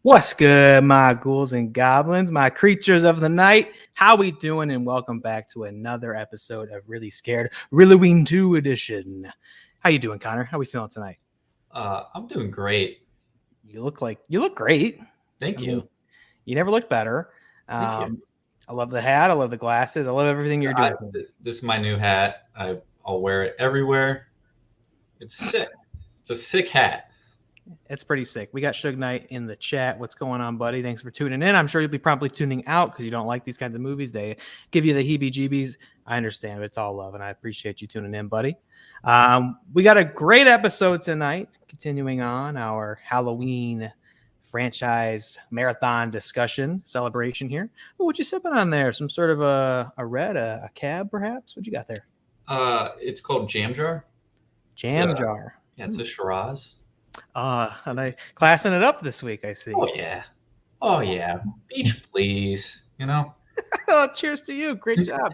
What's good, my ghouls and goblins, my creatures of the night? How we doing? And welcome back to another episode of Reely Scared, Halloween 2 edition. How you doing, Connor? How we feeling tonight? I'm doing great. You look great. Thank you. You never looked better. Thank you. I love the hat. I love the glasses. I love everything you're doing. This is my new hat. I'll wear it everywhere. It's sick. It's a sick hat. It's pretty sick. We got Suge Knight in the chat. What's going on, buddy? Thanks for tuning in. I'm sure you'll be promptly tuning out because you don't like these kinds of movies. They give you the heebie-jeebies. I understand. But it's all love, and I appreciate you tuning in, buddy. We got a great episode tonight, continuing on our Halloween franchise marathon discussion celebration here. Oh, what you sipping on there? Some sort of a red, a cab, perhaps? What you got there? It's called Jam Jar. Jam Jar. Yeah, it's a Shiraz. And I classing it up this week, I see. Oh yeah. Beach, please. You know. Oh, cheers to you. Great job.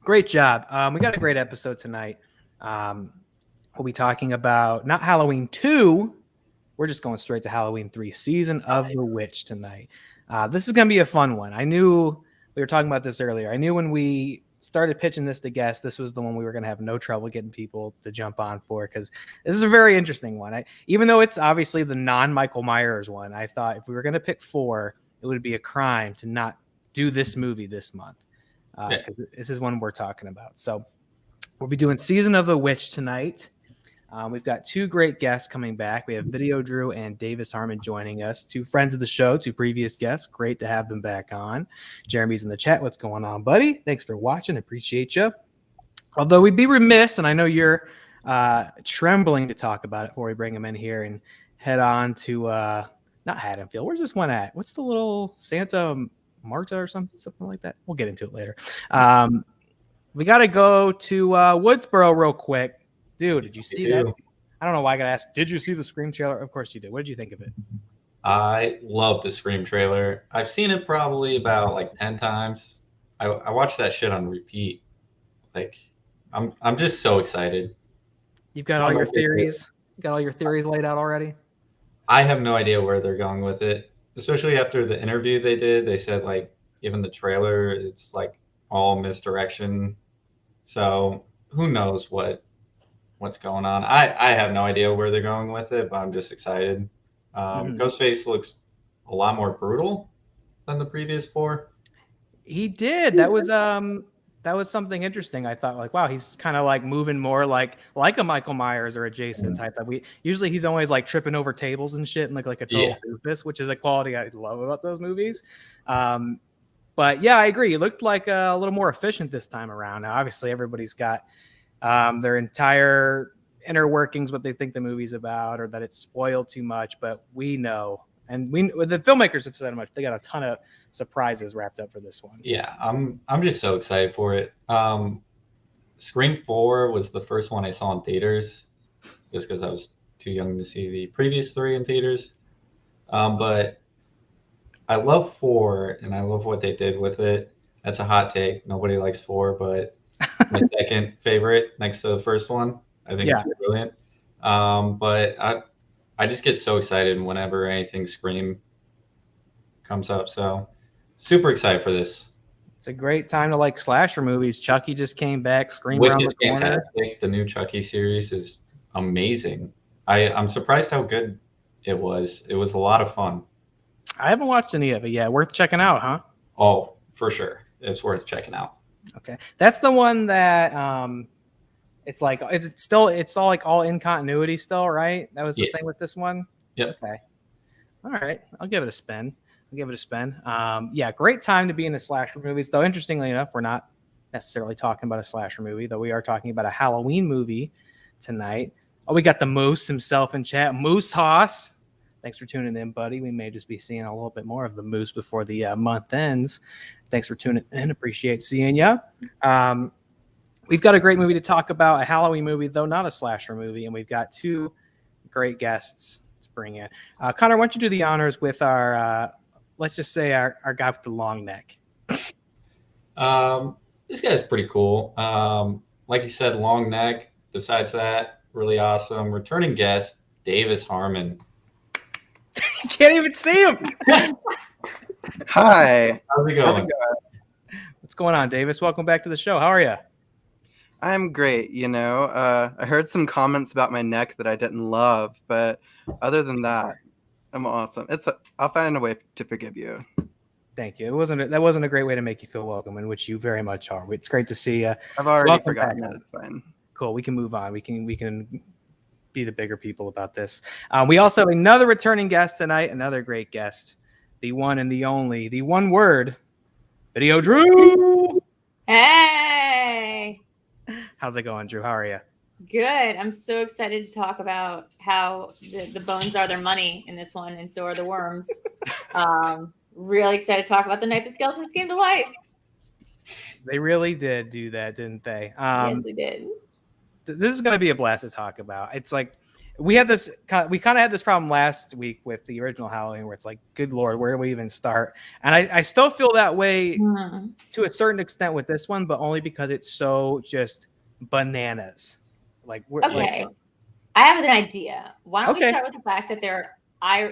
Great job. We got a great episode tonight. We'll be talking about not Halloween 2. We're just going straight to Halloween 3, Season of the Witch tonight. This is going to be a fun one. I knew we were talking about this earlier. I knew when we started pitching this to guests, this was the one we were going to have no trouble getting people to jump on for, because this is a very interesting one. Even though it's obviously the non-Michael Myers one, I thought if we were going to pick 4, it would be a crime to not do this movie this month. Because this is one we're talking about. So we'll be doing Season of the Witch tonight. We've got 2 great guests coming back. We have VIDEODREW and Davis Harmon joining us, 2 friends of the show, 2 previous guests. Great to have them back on. Jeremy's in the chat. What's going on, buddy? Thanks for watching. Appreciate you. Although we'd be remiss, and I know you're trembling to talk about it before we bring him in here and head on to not Haddonfield. Where's this one at? What's the little Santa Marta or something like that? We'll get into it later. We got to go to Woodsboro real quick. Dude, did you see that? I don't know why I got to ask. Did you see the Scream trailer? Of course you did. What did you think of it? I love the Scream trailer. I've seen it probably about like 10 times. I watched that shit on repeat. Like, I'm just so excited. You've got all your theories. You got all your theories laid out already? I have no idea where they're going with it. Especially after the interview they did. They said, like, even the trailer, it's like all misdirection. So who knows what's going on. I have no idea where they're going with it, but I'm just excited. Ghostface looks a lot more brutal than the previous 4. He did. That was something interesting. I thought, like, wow, he's kind of like moving more like a Michael Myers or a Jason type. That usually he's always like tripping over tables and shit and like a total doofus, which is a quality I love about those movies. But yeah, I agree. It looked like a little more efficient this time around. Now, obviously, everybody's got their entire inner workings, what they think the movie's about, or that it's spoiled too much. But we know, and the filmmakers have said much. They got a ton of surprises wrapped up for this one. Yeah, I'm just so excited for it. Scream 4 was the first one I saw in theaters, just because I was too young to see the previous 3 in theaters. But I love 4, and I love what they did with it. That's a hot take. Nobody likes 4, but my second favorite next to the first one. I think it's brilliant. But I just get so excited whenever anything Scream comes up. So super excited for this. It's a great time to like slasher movies. Chucky just came back. Scream Which around is the corner. Fantastic. The new Chucky series is amazing. I'm surprised how good it was. It was a lot of fun. I haven't watched any of it yet. Worth checking out, huh? Oh, for sure. It's worth checking out. Okay, that's the one that it's like it's all like all in continuity still, right? That was the thing with this one. Yep. Okay. All right, I'll give it a spin. Yeah, great time to be in the slasher movies. Though interestingly enough, we're not necessarily talking about a slasher movie, though we are talking about a Halloween movie tonight. Oh, we got the Moose himself in chat. Moose Haas. Thanks for tuning in, buddy. We may just be seeing a little bit more of the Moose before the month ends. Thanks for tuning in. Appreciate seeing you. We've got a great movie to talk about, a Halloween movie, though not a slasher movie, and we've got 2 great guests to bring in. Connor, why don't you do the honors with our, let's just say our guy with the long neck. This guy's pretty cool. Like you said, long neck. Besides that, really awesome. Returning guest, Davis Harmon. Can't even see him. Hi. How's it going? What's going on, Davis? Welcome back to the show. How are you? I'm great. I heard some comments about my neck that I didn't love, but other than that, I'm awesome. I'll find a way to forgive you. Thank you. That wasn't a great way to make you feel welcome, in which you very much are. It's great to see you. I've already Welcome forgotten back, that. It's fine. Cool. We can move on. We can be the bigger people about this. We also have another returning guest tonight. Another great guest, the one and the only, the one word, Video Drew. Hey, How's it going, Drew? How are you? good. I'm so excited to talk about how the bones are their money in this one, and so are the worms. Really excited to talk about the night the skeletons came to life. They really did do that, didn't they? Yes, they did. This is going to be a blast to talk about. It's like we kind of had this problem last week with the original Halloween, where it's like, good Lord, where do we even start? And I still feel that way to a certain extent with this one, but only because it's so just bananas. Okay, I have an idea. Why don't we Okay. start with the fact that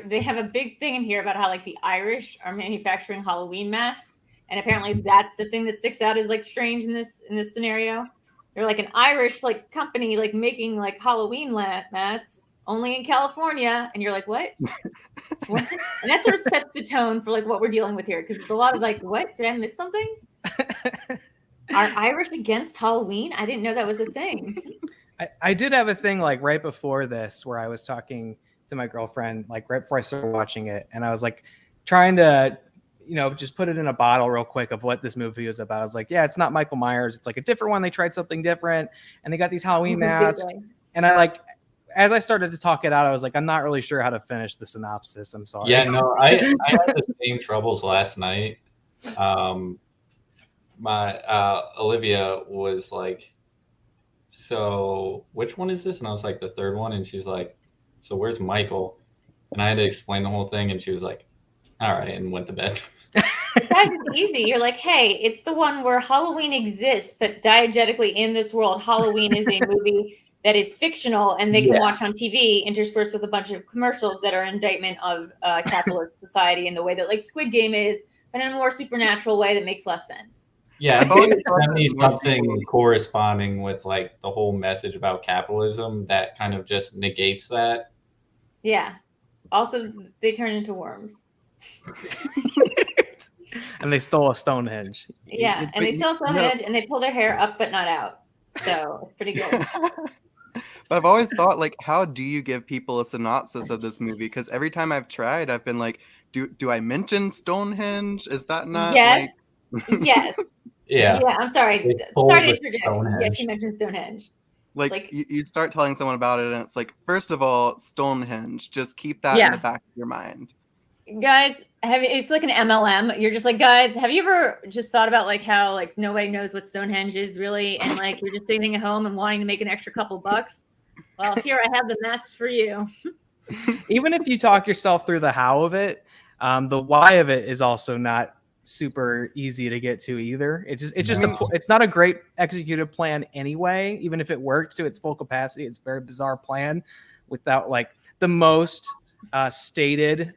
they have a big thing in here about how like the Irish are manufacturing Halloween masks, and apparently that's the thing that sticks out as like strange in this scenario. They're like an Irish like company like making like Halloween masks only in California, and you're like, what? What? And that sort of sets the tone for like what we're dealing with here, because it's a lot of like, what? Did I miss something? Are Irish against Halloween? I didn't know that was a thing. I did have a thing like right before this where I was talking to my girlfriend like right before I started watching it, and I was like trying to just put it in a bottle real quick of what this movie was about. I was like, yeah, it's not Michael Myers. It's like a different one. They tried something different, and they got these Halloween masks. And I like, as I started to talk it out, I was like, I'm not really sure how to finish the synopsis. I'm sorry. Yeah, no, I had the same troubles last night. My Olivia was like, so which one is this? And I was like, the third one. And she's like, so where's Michael? And I had to explain the whole thing. And she was like, all right, and went to bed. Guys, it's easy. You're like, hey, it's the one where Halloween exists, but diegetically in this world, Halloween is a movie that is fictional and they can watch on TV, interspersed with a bunch of commercials that are an indictment of capitalist society in the way that like Squid Game is, but in a more supernatural way that makes less sense. Yeah, that needs something corresponding with like the whole message about capitalism that kind of just negates that. Yeah. Also, they turn into worms. And they stole a Stonehenge. Yeah, and they stole Stonehenge and they pull their hair up but not out. So it's pretty good. But I've always thought, like, how do you give people a synopsis of this movie? Because every time I've tried, I've been like, do I mention Stonehenge? Is that not yes. Yes. Yeah. Yeah, I'm sorry. Sorry to interject. Yes, you mentioned Stonehenge. Like you start telling someone about it and it's like, first of all, Stonehenge, just keep that in the back of your mind. Guys, it's like an MLM. You're just like, guys, have you ever just thought about like how like nobody knows what Stonehenge is really, and like you're just sitting at home and wanting to make an extra couple bucks? Well, here I have the masks for you. Even if you talk yourself through the how of it, the why of it is also not super easy to get to either. It's not a great executed plan anyway. Even if it worked to its full capacity, it's a very bizarre plan without like the most stated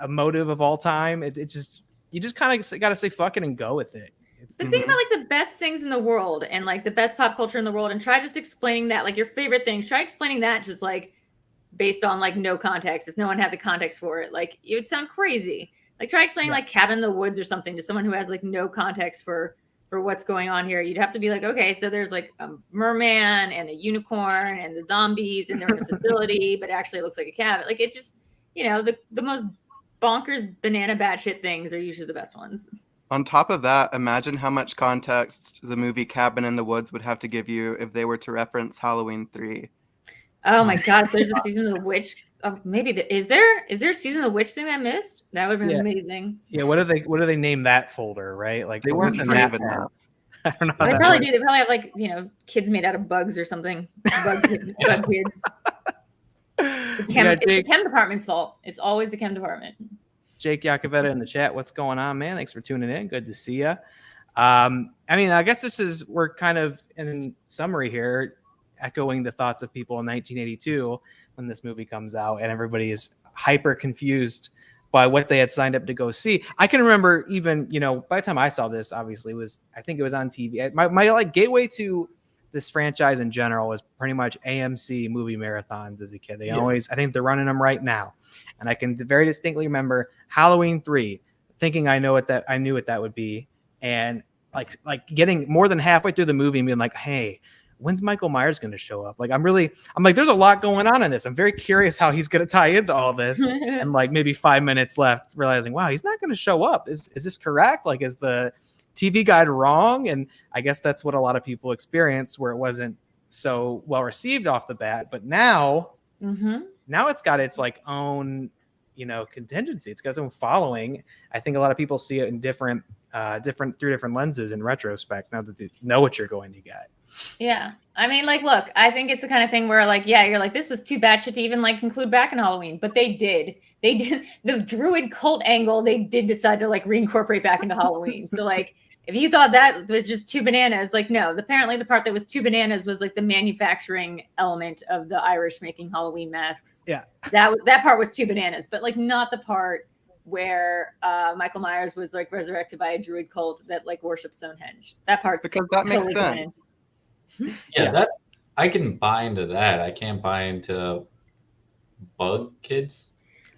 motive of all time. You just kind of got to say fuck it and go with it. But think about like the best things in the world and like the best pop culture in the world, and try just explaining that, like your favorite things. Try explaining that just like based on like no context. If no one had the context for it, like it would sound crazy. Like try explaining like Cabin in the Woods or something to someone who has like no context for what's going on here. You'd have to be like, okay, so there's like a merman and a unicorn and the zombies and they're in a facility, but actually it looks like a cabin. Like it's just, the most bonkers banana batshit things are usually the best ones. On top of that, imagine how much context the movie Cabin in the Woods would have to give you if they were to reference Halloween 3. Oh my God, there's a Season of the Witch. Oh, maybe is there a Season of the Witch thing I missed? That would have been amazing. Yeah, what do they name that folder, right? Like they weren't brave enough. I don't know. They probably do. They probably have like, kids made out of bugs or something. Bug kids. The chem department's fault. It's always the chem department. Jake Yakavetta in the chat. What's going on, man? Thanks for tuning in. Good to see you. I guess we're kind of in summary here, echoing the thoughts of people in 1982 when this movie comes out and everybody is hyper confused by what they had signed up to go see. I can remember even, by the time I saw this, obviously I think it was on TV. My like gateway to this franchise in general was pretty much AMC movie marathons as a kid. I think they're running them right now. And I can very distinctly remember Halloween 3, thinking I knew what that would be. And like getting more than halfway through the movie and being like, hey, when's Michael Myers going to show up? Like, I'm like, there's a lot going on in this. I'm very curious how he's going to tie into all this. And like maybe 5 minutes left, realizing, wow, he's not going to show up. Is this correct? Like, is the TV guide wrong? And I guess that's what a lot of people experience, where it wasn't so well received off the bat. But now it's got its like own, contingency. It's got its own following. I think a lot of people see it in different through different lenses in retrospect, now that they know what you're going to get. Yeah. I mean, like, look, I think it's the kind of thing where, like, yeah, you're like, this was too bad shit to even, like, conclude back in Halloween. But they did. The druid cult angle, they did decide to, like, reincorporate back into Halloween. So, like, if you thought that was just too bananas, like, no. Apparently the part that was too bananas was, like, the manufacturing element of the Irish making Halloween masks. Yeah. That part was too bananas. But, like, not the part where Michael Myers was, like, resurrected by a druid cult that, like, worships Stonehenge. That part's because that makes totally sense. bananas. Yeah, that I can buy into that. I can't buy into bug kids.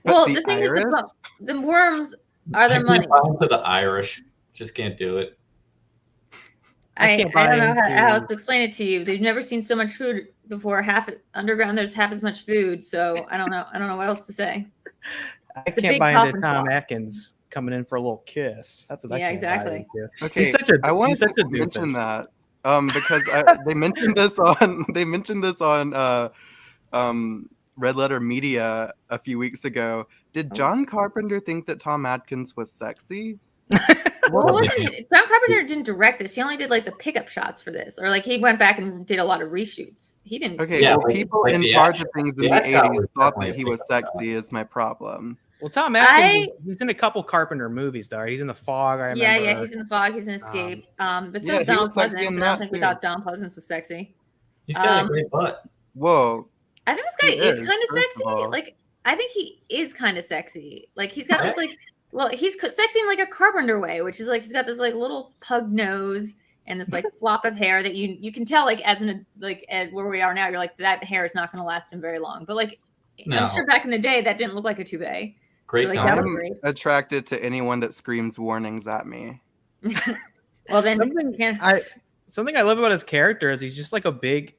But Well, the the thing Irish? is, the worms are their I money. can't buy into the Irish. Just can't do it. I I can't don't buy know how into- else to explain it to you. They've never seen so much food before. Underground, there's half as much food. So I don't know. I don't know what else to say. I It's a can't big buy into coffin Tom shop. Atkins coming in for a little kiss. That's what I Yeah, can't exactly. buy into. Okay, He's such a I wanted he's such to a mention doofus. that because they mentioned this on Red Letter Media a few weeks ago. Did John Carpenter think that Tom Atkins was sexy? Well, John Carpenter didn't direct this. He only did like the pickup shots for this, or like he went back and did a lot of reshoots. He didn't. Okay, Yeah, well, like- people like in the charge action- of things in the the action was 80s thought definitely that a he was pickup shot. sexy is my problem. Well, Tom Atkins, he's in a couple Carpenter movies, though. He's in The Fog, I remember. Yeah, he's in The Fog. He's in Escape. But so yeah, is he Donald was sexy Pleasance, in and I don't that think we too. thought Donald Pleasance was sexy. He's got a great butt. Whoa. I think this guy He is is, kind of first of sexy. all. Like, I think he is kind of sexy. Like, he's got this like, well, he's sexy in like a Carpenter way, which is like he's got this like little pug nose and this like flop of hair that you can tell, like, as where we are now, you're like, that hair is not going to last him very long. But like, No. I'm sure back in the day that didn't look like a toupee. Great like, I that comment. was am great. attracted to anyone that screams warnings at me. Well, then Something I love about his character is he's just like a big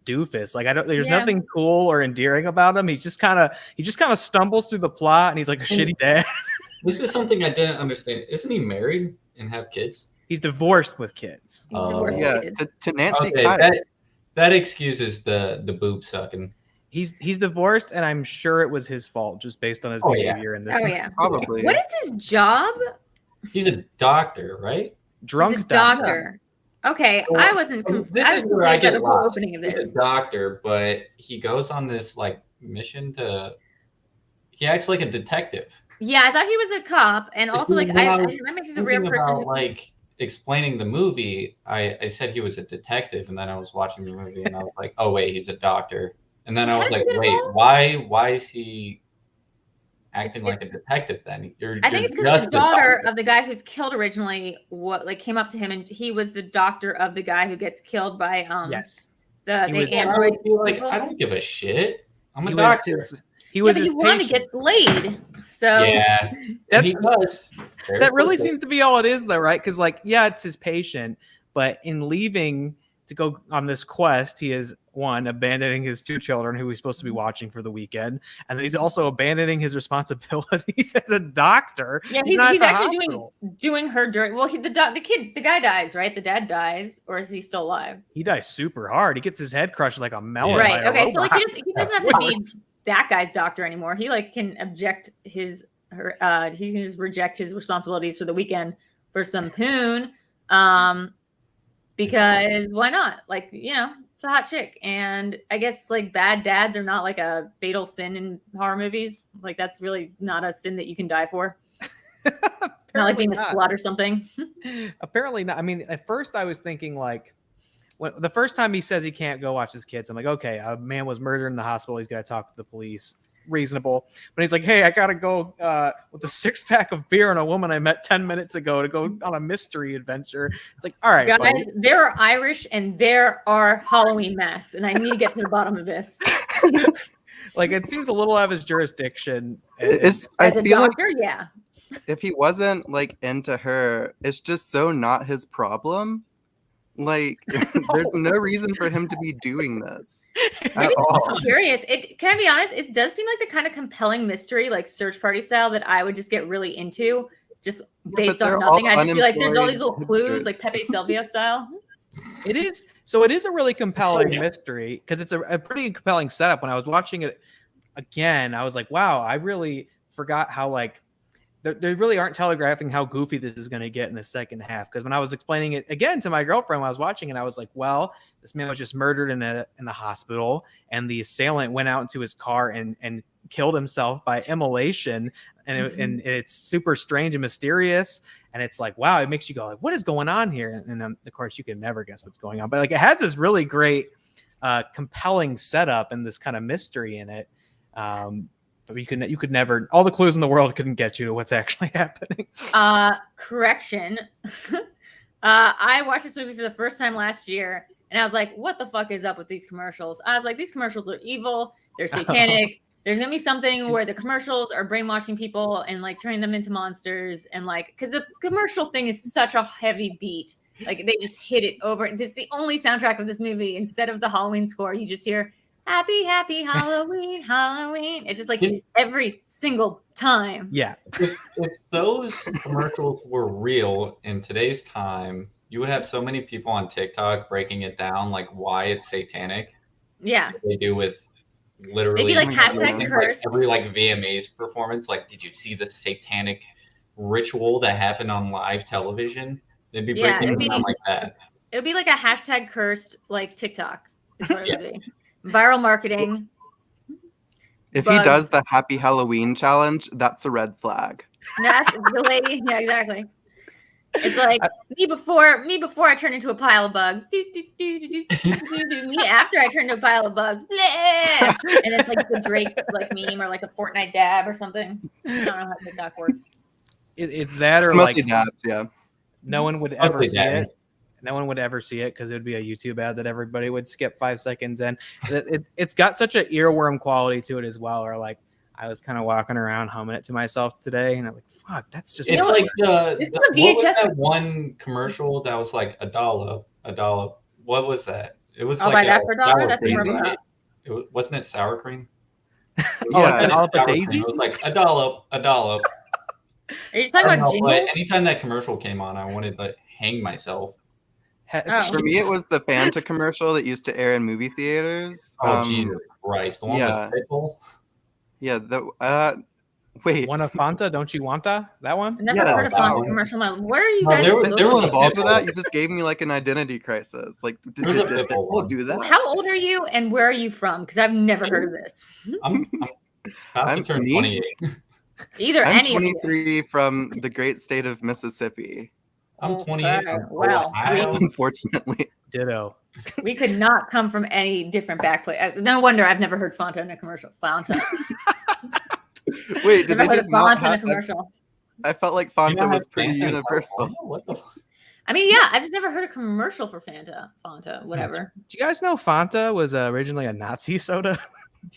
doofus. Like there's Yeah. nothing cool or endearing about him. He just kind of stumbles through the plot, and he's like a shitty dad. This is something I didn't understand. Isn't he married and have kids? He's divorced with kids. he's divorced Yeah, kid. to Nancy Okay, Kice. that excuses the boob sucking. He's divorced, and I'm sure it was his fault just based on his Oh, yeah. behavior in this. Oh yeah. Probably. What is his job? He's a doctor, right? Drunk He's a doctor. doctor. Okay, Well, I wasn't. This I is was where I confused by get the whole lost. opening of He's this. a doctor, but he goes on this like mission to. He acts like a detective. Yeah, I thought he was a cop, and Just also like when I I was might be the real Thinking person. about like explaining the movie, I said he was a detective, and then I was watching the movie, and I was like, oh wait, he's a doctor. And then I was Has like, he been wait, involved? why is he acting It's- like a detective then? I think it's because the daughter of the guy who's killed originally came up to him, and he was the doctor of the guy who gets killed by Yes. the He was- android. like, people. I don't give a shit. I'm a He was doctor. he Yeah, was but his he wanted to patient. get laid. So Yeah, That- he does. Very That really quickly. seems to be all it is, though, right? Because, like, yeah, it's his patient, but in leaving to go on this quest, he is abandoning his 2 children who he's supposed to be watching for the weekend, and then he's also abandoning his responsibilities as a doctor. yeah, not he's at the actually hospital. doing her during. Well, the guy dies, right? The dad dies, or is he still alive? He dies super hard. He gets his head crushed like a melon. Yeah. by Right. a Okay. So like robot. he doesn't have to be that guy's doctor anymore. He like can he can just reject his responsibilities for the weekend for some poon. Because why not? Like, it's a hot chick. And I guess like bad dads are not like a fatal sin in horror movies. Like that's really not a sin that you can die for. Not like being a not. slut or something. Apparently not. I mean, at first I was thinking like, the first time he says he can't go watch his kids, I'm like, okay, a man was murdered in the hospital. He's got to talk to the police. reasonable. But he's like, hey, I gotta go with a 6-pack of beer and a woman I met 10 minutes ago to go on a mystery adventure. It's like, all right, Guys, buddy. there are Irish and there are Halloween masks, and I need to get to the bottom of this. Like, it seems a little out of his jurisdiction. It's, As I a feel like doctor, yeah. if he wasn't like into her, it's just so not his problem. Like, there's no reason for him to be doing this at all. I'm curious. Can I be honest? It does seem like the kind of compelling mystery, like search party style, that I would just get really into, just based on nothing. I'd just be like, there's all these little clues, like Pepe Sylvia style. It is. So it is a really compelling mystery because it's a pretty compelling setup. When I was watching it again, I was like, wow, I really forgot how like they really aren't telegraphing how goofy this is going to get in the second half. Because when I was explaining it again to my girlfriend when I was watching it, I was like, well, this man was just murdered in the hospital, and the assailant went out into his car and killed himself by immolation, and it's super strange and mysterious. And it's like, wow, it makes you go like, what is going on here? And of course, you can never guess what's going on. But like, it has this really great, compelling setup and this kind of mystery in it. But you could never, all the clues in the world couldn't get you to what's actually happening. Correction. I watched this movie for the first time last year, and I was like, what the fuck is up with these commercials? I was like, these commercials are evil. They're satanic. There's going to be something where the commercials are brainwashing people and like turning them into monsters. And like, because the commercial thing is such a heavy beat. Like they just hit it over. This is the only soundtrack of this movie. Instead of the Halloween score, you just hear happy, happy Halloween, Halloween. It's just like every single time. Yeah. If those commercials were real in today's time, you would have so many people on TikTok breaking it down, like why it's satanic. Yeah. They do with literally maybe like hashtag cursed. Like every like VMAs performance. Like, did you see the satanic ritual that happened on live television? They'd be breaking it down like that. It would be like a hashtag cursed like TikTok. Is what it would be. Viral marketing. If he does the Happy Halloween challenge, that's a red flag. That's the lady. Yeah, exactly. It's like me before I turn into a pile of bugs. Me after I turn into a pile of bugs. Blah! And it's like the Drake like meme or like a Fortnite dab or something. I don't know how TikTok works. It's that or it's mostly like dabs, yeah. No one would ever see it. No one would ever see it because it would be a YouTube ad that everybody would skip 5 seconds in. It's got such an earworm quality to it as well. Or like I was kind of walking around humming it to myself today, and I'm like, "Fuck, that's just." It's like this is a VHS. What was that one commercial that was like $1. What was that? It was like buy that for $1. That's more. Wasn't it sour cream? Like a dollop of Daisy. It was like $1. Are you just talking about jingles? Anytime that commercial came on, I wanted to hang myself. For me, it was the Fanta commercial that used to air in movie theaters. Oh, Jesus Christ. The one with Pitbull? Yeah, wait. One of Fanta, don't you wanta? That one? I've never heard of Fanta commercial. Where are you guys? There was involved with that. You just gave me like an identity crisis. Like, did Pitbull do that? How old are you and where are you from? Because I've never heard of this. I'm about to turn 28. I'm 23 from the great state of Mississippi. I'm 28. Wow. Unfortunately. Ditto. We could not come from any different backplate. No wonder I've never heard Fanta in a commercial. Fanta. Wait, did they just not have a commercial? I felt like Fanta was pretty universal. What the? I mean, yeah, I've just never heard a commercial for Fanta, whatever. Do you guys know Fanta was originally a Nazi soda?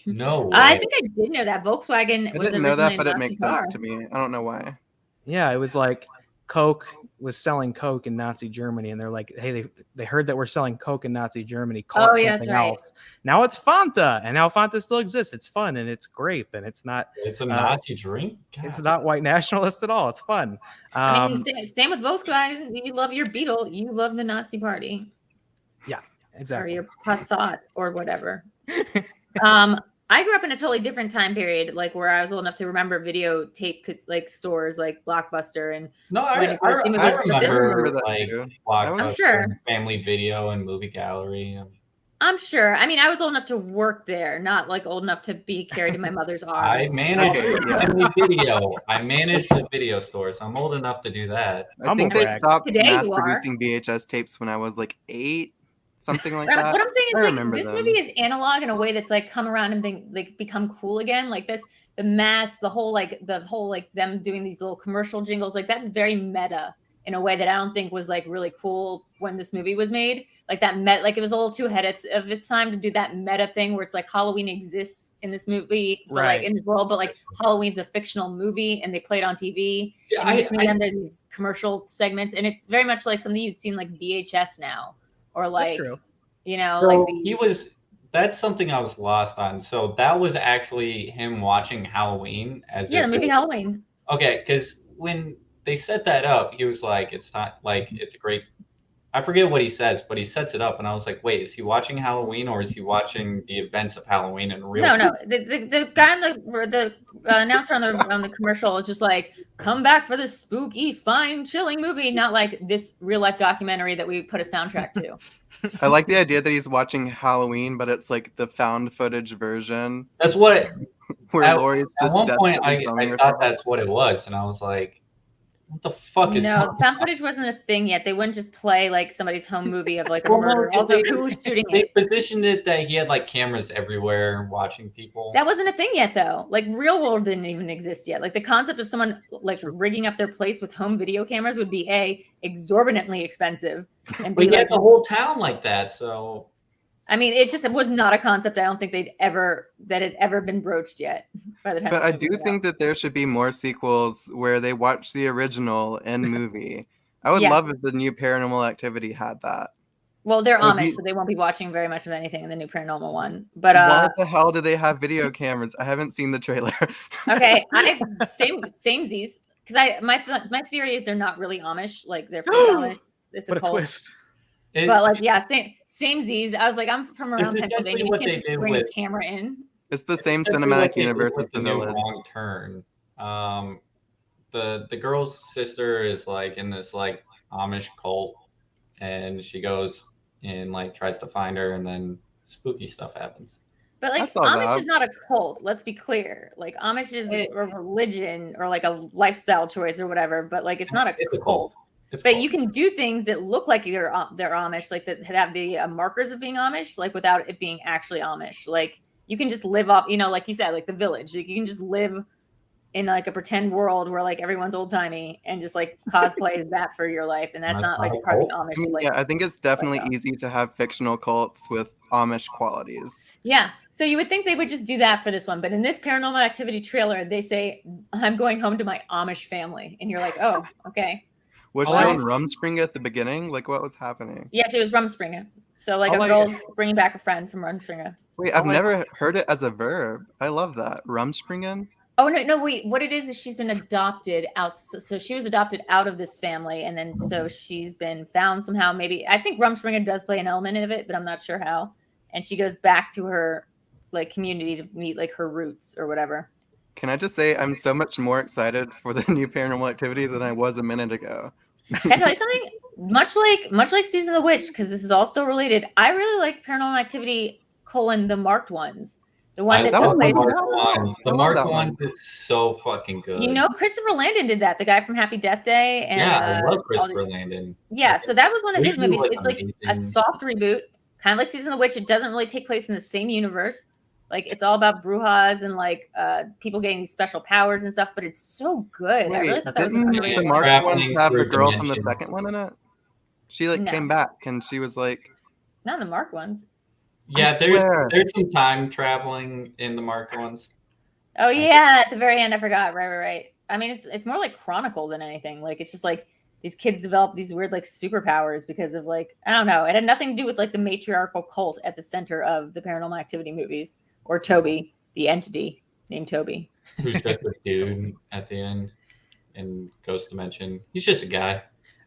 No. I think I did know that. Volkswagen I was didn't know that, but it Nazi makes car. sense to me. I don't know why. Yeah, it was like Coke was selling Coke in Nazi Germany, and they're like, hey, they heard that we're selling Coke in Nazi Germany. Call it something else. Now it's Fanta, and now Fanta still exists. It's fun, and it's grape, and it's not. It's a Nazi drink. God. It's not white nationalist at all. It's fun. I mean, same with Volkswagen. You love your Beetle. You love the Nazi Party. Yeah, exactly. Or your Passat or whatever. I grew up in a totally different time period, like where I was old enough to remember videotape like stores like Blockbuster and. No, I remember like Blockbuster, I'm sure. Family Video and Movie Gallery. I'm sure. I mean, I was old enough to work there, not like old enough to be carried in my mother's arms. I managed Family Video. I managed the video store, so I'm old enough to do that. I think they stopped mass producing VHS tapes when I was like 8. something like What that. I'm saying I is, remember this them. movie is analog in a way that's like come around and become cool again. Like this, the mask, the whole them doing these little commercial jingles, like that's very meta in a way that I don't think was like really cool when this movie was made. Like that like it was a little too ahead of its time to do that meta thing where it's like Halloween exists in this movie, but like in this world, but like Halloween's a fictional movie and they play it on TV. Yeah, and in between them, there's these commercial segments, and it's very much like something you'd seen like VHS now, or like, you know, so like that's something I was lost on. So that was actually him watching Halloween as the movie Halloween. Okay, because when they set that up, he was like, it's not like it's a great. I forget what he says, but he sets it up, and I was like, wait, is he watching Halloween or is he watching the events of Halloween in real time? No. The guy the announcer on the commercial is just like, come back for this spooky, spine-chilling movie, not like this real-life documentary that we put a soundtrack to. I like the idea that he's watching Halloween, but it's like the found footage version. That's what. Where Laurie's just at one point, I herself. thought that's what it was, and I was like, what the fuck is No, found footage wasn't a thing yet. They wouldn't just play like somebody's home movie of like a murder. Also, who was shooting it? They positioned it that he had like cameras everywhere watching people. That wasn't a thing yet, though. Like real world didn't even exist yet. Like the concept of someone like rigging up their place with home video cameras would be exorbitantly expensive, and but he had the whole town like that. So I mean, it was not a concept. I don't think that had ever been broached yet. By the time, but I do think that there should be more sequels where they watch the original in movie. I would love if the new Paranormal Activity had that. Well, they're Amish, so they won't be watching very much of anything in the new Paranormal one. But why the hell do they have video cameras? I haven't seen the trailer. Okay, samesies. Because my theory is they're not really Amish. Like they're Amish. It's a cult. Twist. But like, yeah, samesies. I was like, I'm from around Pennsylvania. We can't just bring a camera in. It's the same cinematic universe with the new village. Wrong Turn. The girl's sister is like in this like Amish cult, and she goes and like tries to find her, and then spooky stuff happens. But like Amish is not a cult. Let's be clear. Like Amish is a religion or like a lifestyle choice or whatever. But like it's not a cult. But you can do things that look like they're Amish, like that have the markers of being Amish, like without it being actually Amish. Like you can just live off, like you said, like the village. Like you can just live in like a pretend world where like everyone's old timey and just like cosplay as that for your life, and that's not like part of the Amish. I mean, yeah, I think it's definitely easy to have fictional cults with Amish qualities. Yeah, so you would think they would just do that for this one, but in this Paranormal Activity trailer, they say, "I'm going home to my Amish family," and you're like, "Oh, okay." Was she on Rumspringa at the beginning? Like, what was happening? Yeah, she was Rumspringa. So, like, a girl's bringing back a friend from Rumspringa. Wait, I've never heard it as a verb. I love that. Rumspringen? Oh, no, wait. What it is she's been adopted out. So she was adopted out of this family, and then so she's been found somehow. Maybe, I think Rumspringa does play an element of it, but I'm not sure how. And she goes back to her, like, community to meet, like, her roots or whatever. Can I just say I'm so much more excited for the new Paranormal Activity than I was a minute ago. Can I tell you something? Much like Season of the Witch, because this is all still related. I really like Paranormal Activity: the marked ones, the one that took place. The marked ones is so fucking good. Christopher Landon did that. The guy from Happy Death Day. And, I love Christopher Landon. Yeah, so that was one of his movies. It's like a soft reboot, kind of like Season of the Witch. It doesn't really take place in the same universe. Like it's all about brujas and like people getting these special powers and stuff, but it's so good. Wait, I really thought that was didn't the marked one have a girl from the second one in it? She like came back and she was like, not the marked ones. Yeah, there's some time traveling in the marked ones. Oh yeah, at the very end, I forgot. Right. I mean, it's more like Chronicle than anything. Like it's just like these kids develop these weird like superpowers because of like I don't know. It had nothing to do with like the matriarchal cult at the center of the Paranormal Activity movies. Or Toby, the entity named Toby. Who's just a dude at the end in Ghost Dimension. He's just a guy.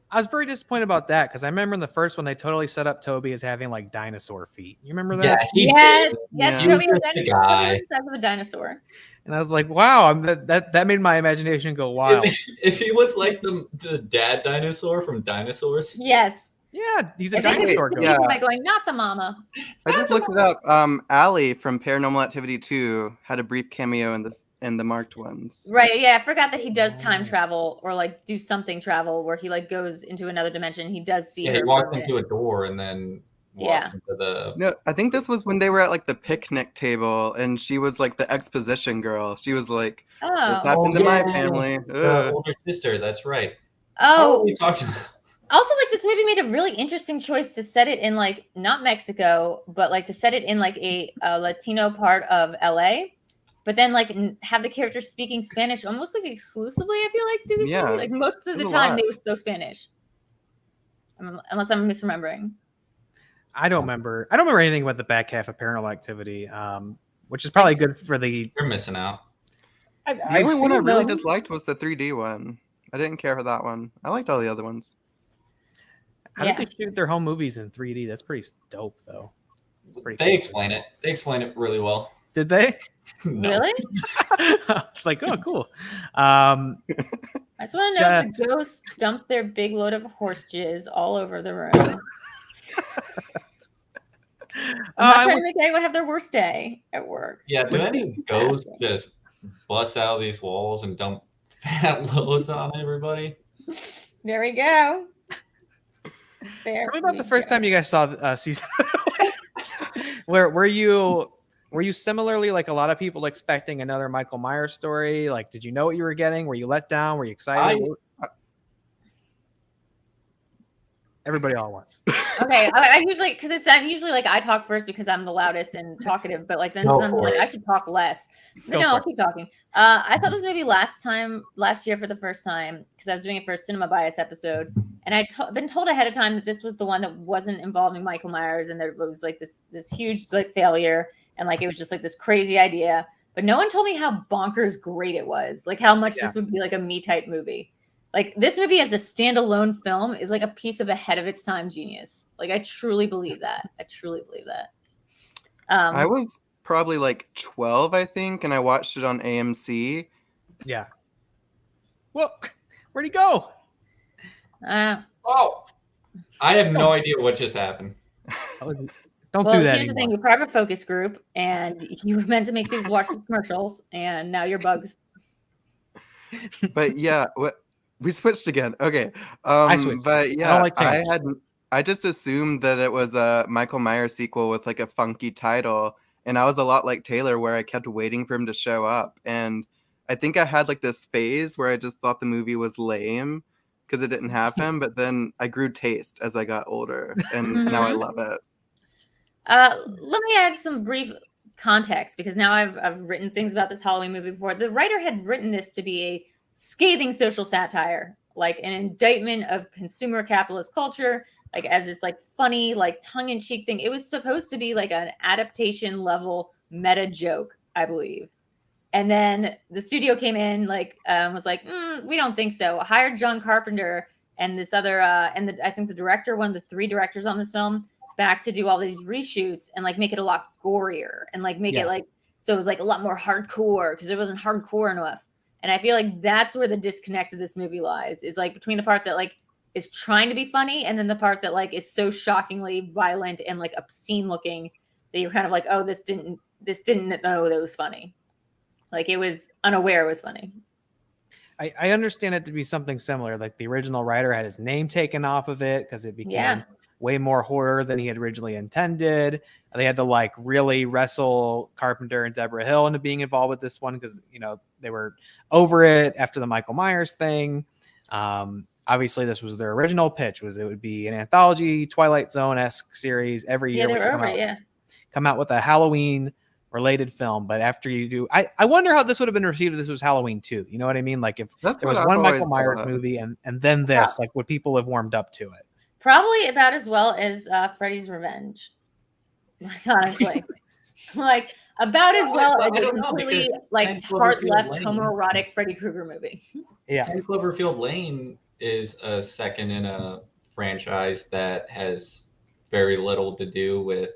I was very disappointed about that because I remember in the first one they totally set up Toby as having like dinosaur feet. You remember that? Yeah, yes. Toby was the size of a dinosaur. And I was like, wow, that made my imagination go wild. If he was like the dad dinosaur from Dinosaurs. Yes. Yeah, he's a dinosaur. By going, not the mama. I just looked it up. Allie from Paranormal Activity 2 had a brief cameo in the marked ones. Right. Yeah, I forgot that he does time travel or like do something travel where he like goes into another dimension. He does see her. He walks into a door and then walks Yeah. into the. No, I think this was when they were at like the picnic table, and she was like the exposition girl. She was like, "This Oh. happened to my yeah, family." the Ugh. older sister. That's right. How are Oh. we talking about? Also, like, this movie made a really interesting choice to set it in, like, not Mexico, but like to set it in like a Latino part of LA, but then like have the characters speaking Spanish almost like exclusively. I feel like through this Yeah, movie, like most of the there's a time lot. they spoke Spanish, unless I'm misremembering. I don't remember anything about the back half of Paranormal Activity, which is probably good for the. You're missing out. The only one I really disliked was the 3D one. I didn't care for that one. I liked all the other ones. How Yeah. did they shoot their home movies in 3D? That's pretty dope, though. It's pretty They cool. explain it. They explain it really well. Did they? No. Really? It's like, oh, cool. I just want to know if the ghosts dumped their big load of horse jizz all over the room. I'm not trying to make anyone have their worst day at work. Yeah, do any ghosts just bust out of these walls and dump fat loads on everybody? There we go. Tell me about the first time you guys saw season. Were you similarly like a lot of people expecting another Michael Myers story? Like, did you know what you were getting? Were you let down? Were you excited? Everybody all at once. Okay, I usually, because it's usually like I talk first because I'm the loudest and talkative, but like then Go sometimes I'm for like it. I should talk less. But Go no, for I'll it. keep talking. I saw this movie last year for the first time because I was doing it for a Cinema Bias episode, and I'd been told ahead of time that this was the one that wasn't involving Michael Myers, and there was like this huge like failure, and like it was just like this crazy idea. But no one told me how bonkers great it was, like how much this would be like a me type movie. Like this movie as a standalone film is like a piece of ahead of its time genius. Like I truly believe that. I was probably like 12, I think, and I watched it on AMC. Yeah. Well, where'd he go? Oh, I have no idea what just happened. Don't well, do that here's the thing: anymore. you're part of a focus group, and you were meant to make these watch these commercials, and now you're bugs. But yeah, we switched again. Okay. I switched. But I yeah, don't like change. I just assumed that it was a Michael Myers sequel with like a funky title, and I was a lot like Taylor, where I kept waiting for him to show up. And I think I had like this phase where I just thought the movie was lame because it didn't have him. But then I grew taste as I got older, and now I love it. Let me add some brief context because now I've written things about this Halloween movie before. The writer had written this to be a scathing social satire, like an indictment of consumer capitalist culture, like as this like funny, like tongue-in-cheek thing. It was supposed to be like an adaptation level meta joke, I believe. And then the studio came in, like was like, we don't think so. Hired John Carpenter and this other, I think the director, one of the 3 directors on this film, back to do all these reshoots and like make it a lot gorier and like make it like so it was like a lot more hardcore because it wasn't hardcore enough. And I feel like that's where the disconnect of this movie lies, is like between the part that like is trying to be funny and then the part that like is so shockingly violent and like obscene looking that you're kind of like, oh, this didn't know that it was funny. Like it was unaware it was funny. I understand it to be something similar. Like the original writer had his name taken off of it because it became way more horror than he had originally intended. They had to like really wrestle Carpenter and Deborah Hill into being involved with this one because, you know, they were over it after the Michael Myers thing. Obviously, this was their original pitch, was it would be an anthology Twilight Zone-esque series every year. They were over it, come out with a Halloween related film. But after you do, I wonder how this would have been received if this was Halloween 2. You know what I mean? Like if there was one Michael Myers movie and then this, like would people have warmed up to it? Probably about as well as Freddy's Revenge. Like, honestly. Like about as well as a completely like heart left homoerotic Freddy Krueger movie. Yeah. 10 Cloverfield Lane is a second in a franchise that has very little to do with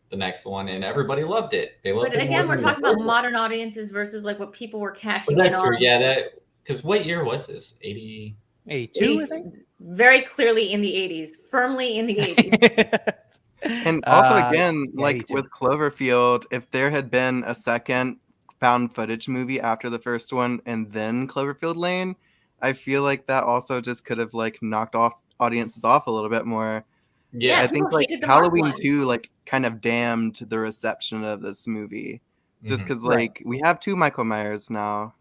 the next one, and everybody loved it. They loved it. But again, we're talking about modern audiences versus like what people were cashing in on. Yeah, that because what year was this? 82, I think. Very clearly in the 80s, firmly in the 80s. And also, again, like with Cloverfield, if there had been a second found footage movie after the first one and then Cloverfield Lane, I feel like that also just could have like knocked off audiences off a little bit more. Yeah, I think people like hated the Mark Halloween one. 2 like kind of damned the reception of this movie. Just Mhm. because Right. like we have 2 Michael Myers now.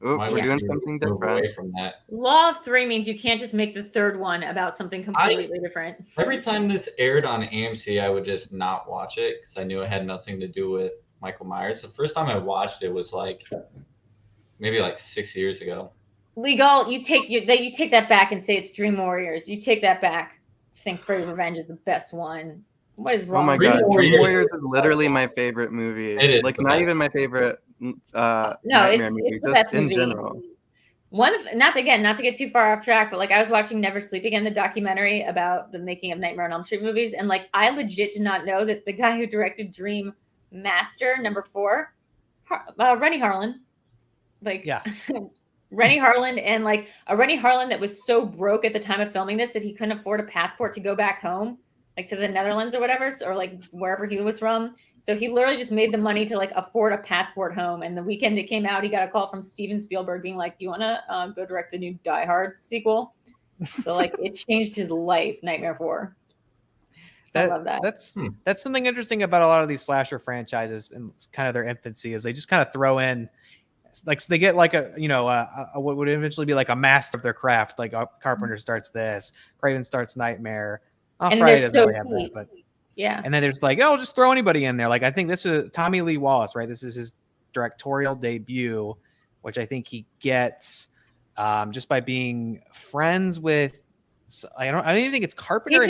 Oh, Why we're would doing you something move different. away from that? Law of three means you can't just make the third one about something completely different. Every time this aired on AMC, I would just not watch it because I knew it had nothing to do with Michael Myers. The first time I watched it was like maybe like 6 years ago. Legal, you take that back and say it's Dream Warriors. You take that back. Just think Freddy's Revenge is the best one. What is Oh wrong? my with Dream god, you? Dream Warriors Warriors is is the literally best my one. favorite movie. It is Like the not best even my favorite No, nightmare movie, it's the just best in movie. general. Not to get too far off track, but like I was watching Never Sleep Again, the documentary about the making of Nightmare on Elm Street movies, and like I legit did not know that the guy who directed Dream Master #4, Rennie Harlan, like Yeah. Rennie Harlan, and like a Rennie Harlan that was so broke at the time of filming this that he couldn't afford a passport to go back home, like to the Netherlands or whatever, or like wherever he was from. So he literally just made the money to like afford a passport home. And the weekend it came out, he got a call from Steven Spielberg being like, "Do you want to go direct the new Die Hard sequel?" So like it changed his life. Nightmare 4. I love that. That's something interesting about a lot of these slasher franchises and kind of their infancy is they just kind of throw in like so they get like a what would eventually be like a master of their craft. Like Carpenter starts this, Craven starts Nightmare. And Friday they're doesn't so really have that, cheap. but Yeah. and then there's like, oh, just throw anybody in there. Like I think this is Tommy Lee Wallace, right? This is his directorial debut, which I think he gets just by being friends with. I don't even think it's Carpenter.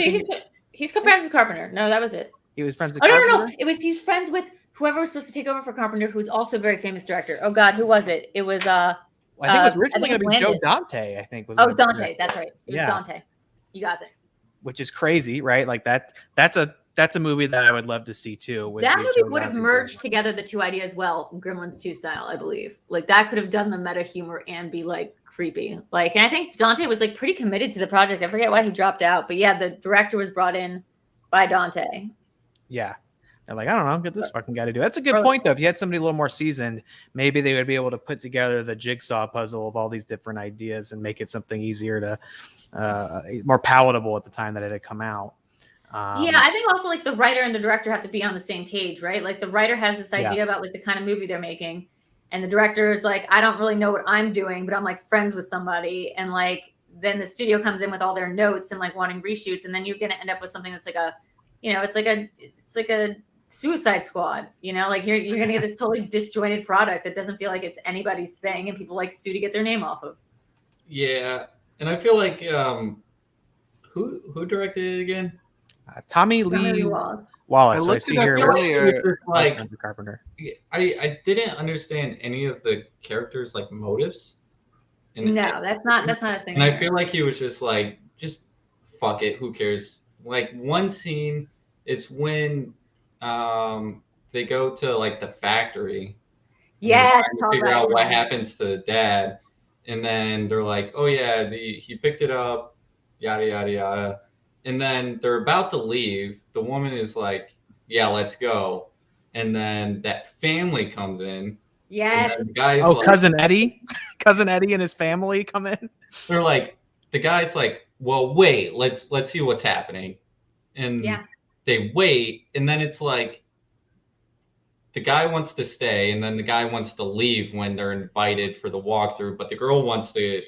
He's friends with Carpenter. No, that was it. He was friends with Oh Carpenter. no! He's friends with whoever was supposed to take over for Carpenter, who's also a very famous director. Oh God, who was it? It was I think it was originally going to be Joe Landis. Dante. I think was. Oh, Dante. That's right. It was Dante. You got that. Which is crazy, right? Like that's a movie that I would love to see too. That movie would have merged together the two ideas well, Gremlins 2 style, I believe. Like that could have done the meta humor and be like creepy. Like, and I think Dante was like pretty committed to the project. I forget why he dropped out, but yeah, the director was brought in by Dante. Yeah. They're like, I don't know, get this fucking guy to do it. That's a good point, though. If you had somebody a little more seasoned, maybe they would be able to put together the jigsaw puzzle of all these different ideas and make it something easier to, more palatable at the time that it had come out. Yeah, I think also like the writer and the director have to be on the same page, right? Like the writer has this idea about like the kind of movie they're making, and the director is like, I don't really know what I'm doing, but I'm like friends with somebody, and like then the studio comes in with all their notes and like wanting reshoots, and then you're gonna end up with something that's like a, it's like a Suicide Squad, like you're gonna get this totally disjointed product that doesn't feel like it's anybody's thing, and people like sue to get their name off of. Yeah, and I feel like who directed it again? Tommy Lee Wallace. I looked it up earlier. Like Carpenter. I didn't understand any of the characters' like motives. No, that's not a thing. And I feel like he was just like, just fuck it, who cares? Like one scene, it's when they go to like the factory. Yes, to figure out what happens to the dad, and then they're like, oh yeah, he picked it up, yada yada yada. And then they're about to leave. The woman is like, yeah, let's go. And then that family comes in. Yes. And the guy's like, Cousin Eddie? Cousin Eddie and his family come in? They're like, the guy's like, well, wait, let's see what's happening. And they wait. And then it's like, the guy wants to stay. And then the guy wants to leave when they're invited for the walkthrough. But the girl wants to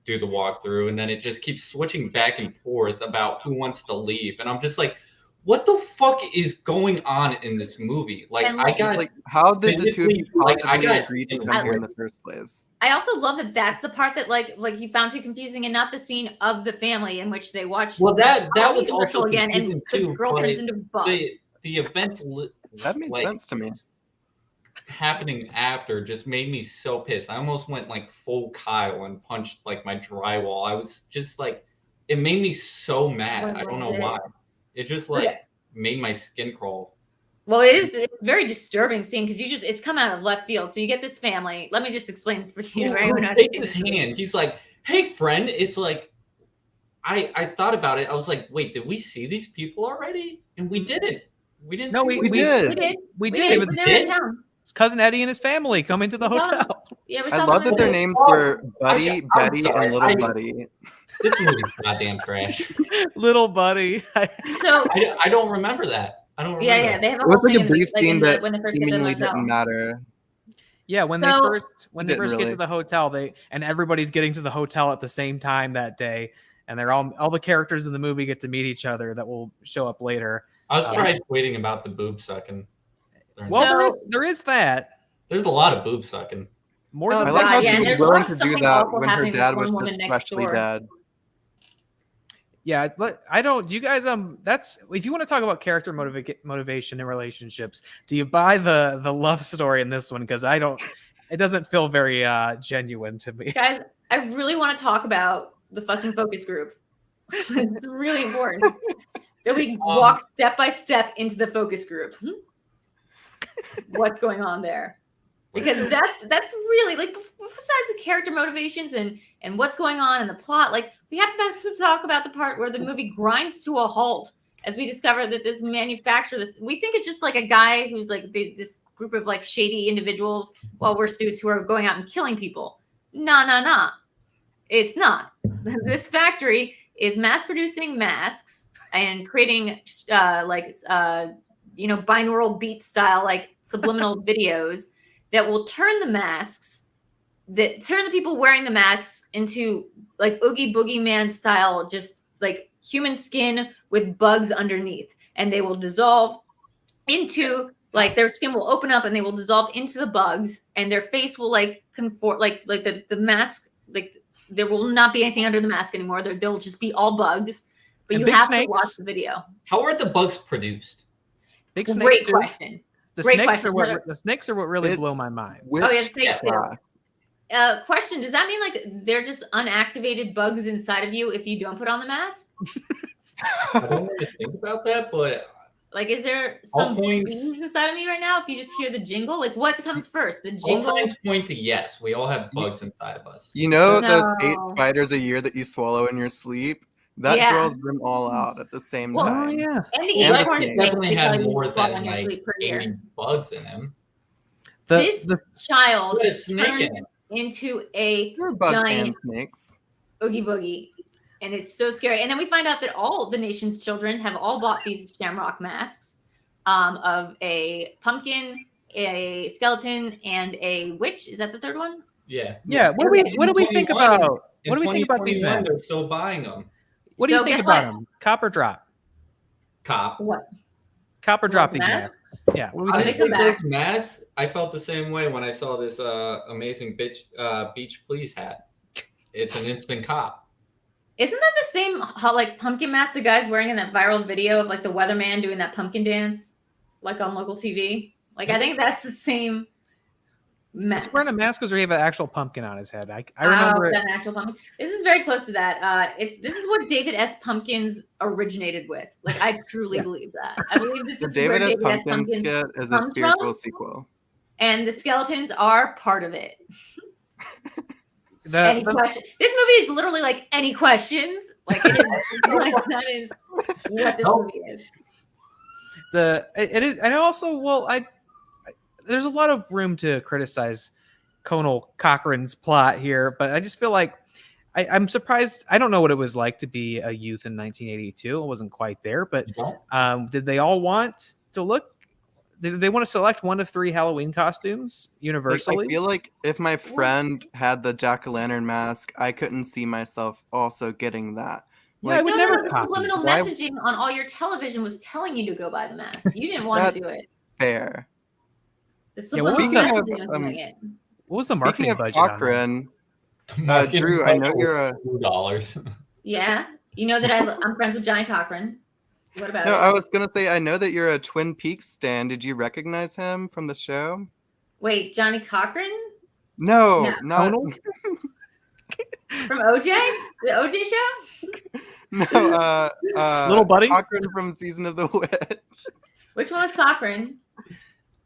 do the walkthrough, and then it just keeps switching back and forth about who wants to leave, and I'm just like, what the fuck is going on in this movie? Like, I got like, how did the two people possibly agree to come here in the first place? I also love that that's the part that like he found too confusing, and not the scene of the family in which they watch. Well, that was also again, and the girl turns into bugs. The events that made sense to me. Happening after just made me so pissed. I almost went like full Kyle and punched like my drywall. I was just like, it made me so mad. I don't know why. It just like made my skin crawl. Well, it's a very disturbing scene because it's come out of left field. So you get this family. Let me just explain for you. He takes his hand. He's like, hey friend. It's like, I thought about it. I was like, wait, did we see these people already? And we didn't. We didn't. No, we did. We did. It was in town. It's Cousin Eddie and his family coming to the hotel. Yeah, I love that their names were Buddy, Betty, and Little Buddy. This movie's goddamn trash. Little buddy. So I don't remember that. I don't remember. yeah, they have a It was whole thing like a in the brief scene that when they first get to the seemingly hotel. didn't matter. Yeah, when So- they first Didn't get really. to the hotel, and everybody's getting to the hotel at the same time that day, and they're all the characters in the movie get to meet each other that will show up later. I was probably waiting about the boob sucking. Well, So- there is that. There's a lot of boob sucking. More Oh, than I like God, how yeah, she and was there's a lot willing of to do something that awful when her happening to dad this was one woman just next freshly door. dead. Yeah, but I don't. Do you guys that's if you want to talk about character motivation in relationships, do you buy the love story in this one? Because I don't. It doesn't feel very genuine to me. Guys, I really want to talk about the fucking focus group. It's really important that we walk step by step into the focus group. What's going on there? Because that's really like besides the character motivations and what's going on in the plot, like we have to talk about the part where the movie grinds to a halt as we discover that this manufacturer, we think it's just like a guy who's like this group of like shady individuals while we're students who are going out and killing people. Nah. It's not. This factory is mass producing masks and creating binaural beat style like subliminal videos that will turn the masks, that turn the people wearing the masks into like Oogie Boogie Man style, just like human skin with bugs underneath, and they will dissolve into like their skin will open up and they will dissolve into the bugs, and their face will like conform like the mask, like there will not be anything under the mask anymore. They'll just be all bugs. But And you big have snakes. to watch the video. How are the bugs produced? Big snakes Great too. question. The Great snakes question. are what really It's- blow my mind. Which Oh, yeah, snakes too. yeah. Question: does that mean like they're just unactivated bugs inside of you if you don't put on the mask? I don't really think about that, but Like, is there All some points- bees inside of me right now? If you just hear the jingle, like what comes first? The all jingle. signs point to yes. We all have bugs inside of us. You know those 8 No. spiders a year that you swallow in your sleep? That Yeah. draws them all out at the same Well, time. yeah. And the And the acorn snake. snake Definitely they had tell you more to swallow than in your like sleep per year. 80 bugs in him. This child Put a snake turned in it. into a There are bugs and giant snakes. oogie boogie, and it's so scary. And then we find out that all the nation's children have all bought these shamrock masks of a pumpkin, a skeleton, and a witch. Is that the third one? Yeah. Yeah. What do we think 2021 about? In What do we think about these 2021, masks? They're still buying them. What do you So think guess about what? them? Cop or drop? Cop. What? Cop or drop the these masks? masks? Yeah. What do we They think? come Honestly, back. those masks, I felt the same way when I saw this amazing beach please hat. It's an instant cop. Isn't that the same like pumpkin mask the guy's wearing in that viral video of like the weatherman doing that pumpkin dance, like on local TV? Like I think that's the same mask. He's wearing a mask because we have an actual pumpkin on his head. I remember it. That actual pumpkin. This is very close to that. This is what David S. Pumpkins originated with. Like I truly believe that. I believe that The this is where David S. David S. Pumpkins Pumpkins skit is a comes spiritual from. sequel. And the skeletons are part of it. The- Any the- question? This movie is literally like any questions. Like it is. Like, that is what this movie is. it is, and also, well, there's a lot of room to criticize Conal Cochran's plot here, but I just feel like I'm surprised. I don't know what it was like to be a youth in 1982. I wasn't quite there, but You don't? did they all want to look? Did they want to select one of 3 Halloween costumes Like, universally? I feel like if my friend had the jack-o'-lantern mask, I couldn't see myself also getting that. Yeah, I would never The copy. subliminal Why- messaging on all your television was telling you to go buy the mask. You didn't want to That's do it. Fair. The Yeah, what subliminal was the- messaging was doing it. What was the Speaking marketing of budget on that? Cochran, Marketing Drew, I know budget you're a- $2. Yeah, you know that I'm friends with Johnny Cochran. What about No, it? I was gonna say I know that you're a Twin Peaks stan. Did you recognize him from the show? Wait, Johnny Cochran No, No. not Conal? from OJ? The OJ show? no. Little buddy? Cochran from Season of the Witch. Which one was Cochran?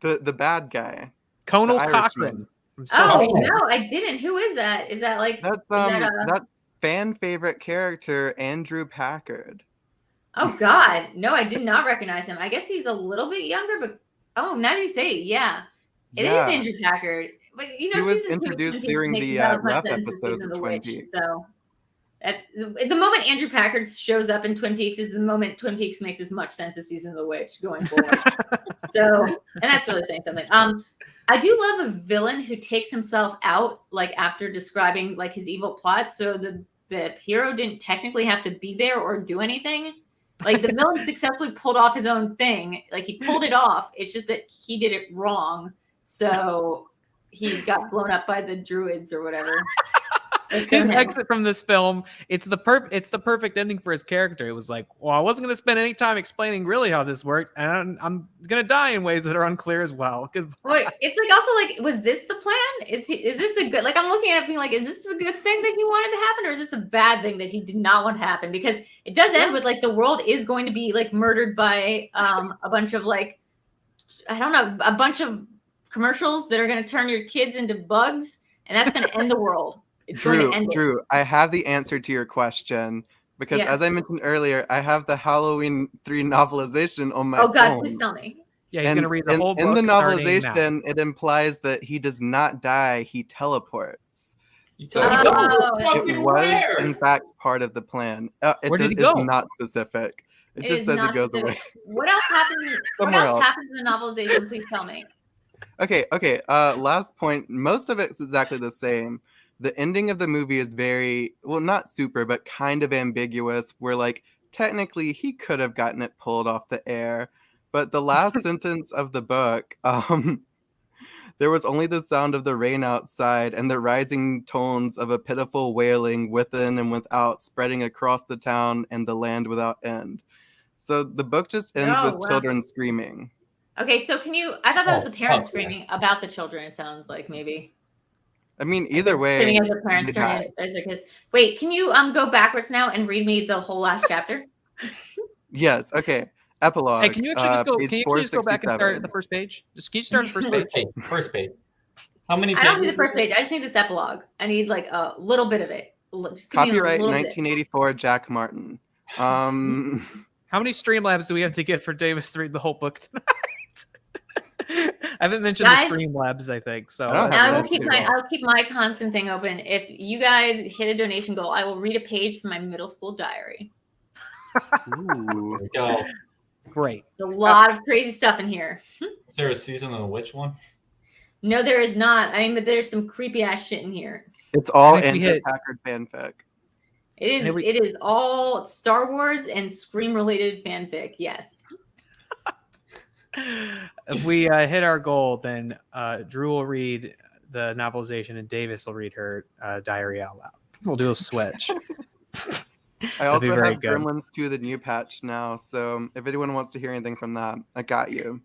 The bad guy. Conal The Irishman. Cochran. From Oh South Park. no, I didn't. Who is that? Is that like? That's that's fan favorite character Andrew Packard. Oh God, no, I did not recognize him. I guess he's a little bit younger, but oh, now that you say it, yeah, it is Yeah. Andrew Packard. But you know, He was season two of introduced Twin Peaks during makes the a lot of rough sense to episodes Season of the Twin Witch, Peaks. So That's the moment Andrew Packard shows up in Twin Peaks is the moment Twin Peaks makes as much sense as Season of the Witch going forward. So, and that's really saying something. I do love a villain who takes himself out like after describing like his evil plot. So the hero didn't technically have to be there or do anything. Like the villain successfully pulled off his own thing. Like he pulled it off. It's just that he did it wrong. So he got blown up by the druids or whatever. His exit from this film, it's the perfect ending for his character. It was like, well, I wasn't going to spend any time explaining really how this worked, and I'm going to die in ways that are unclear as well. Wait, it's like also like, was this the plan? Is this a good? Like I'm looking at it being like, is this the good thing that he wanted to happen, or is this a bad thing that he did not want to happen? Because it does end with like the world is going to be like murdered by a bunch of like, I don't know, a bunch of commercials that are going to turn your kids into bugs, and that's going to end the world. Drew, I have the answer to your question because as I mentioned earlier, I have the Halloween 3 novelization on my phone. Oh God, please tell me. Yeah, he's going to read the whole book. In the novelization, it implies that he does not die, he teleports. So it was, in fact, part of the plan. Where did he go? It's not specific. It just says it goes away. What else happens? What else happens in the novelization? Please tell me. Okay. Last point. Most of it's exactly the same. The ending of the movie is very, well, not super, but kind of ambiguous. Where like technically he could have gotten it pulled off the air, but the last sentence of the book, there was only the sound of the rain outside and the rising tones of a pitiful wailing within and without, spreading across the town and the land without end. So the book just ends with children screaming. Okay, so can you? I thought that was the parents screaming about the children. It sounds like maybe. I mean, either way. Screaming as their parents turn as their kids. Wait, can you go backwards now and read me the whole last chapter? Yes. Okay. Epilogue. Hey, can you actually just go back and start at the first page? Can you start at the first page? First page. How many pages? I don't need the first page. I just need this epilogue. I need like a little bit of it. Just Copyright 1984, Jack Martin. How many Streamlabs do we have to get for Davis to read the whole book tonight? I haven't mentioned the Streamlabs, I think. So I'll keep my constant thing open. If you guys hit a donation goal, I will read a page from my middle school diary. Ooh. There we go. Great. There's a lot of crazy stuff in here. Is there a Season of the Witch one? No, there is not. I mean, but there's some creepy ass shit in here. It's all Andrew Packard fanfic. It is all Star Wars and Scream related fanfic. Yes. If we hit our goal, then Drew will read the novelization and Davis will read her diary out loud. We'll do a switch. I also have Gremlins 2, the new patch now, so if anyone wants to hear anything from that, I got you.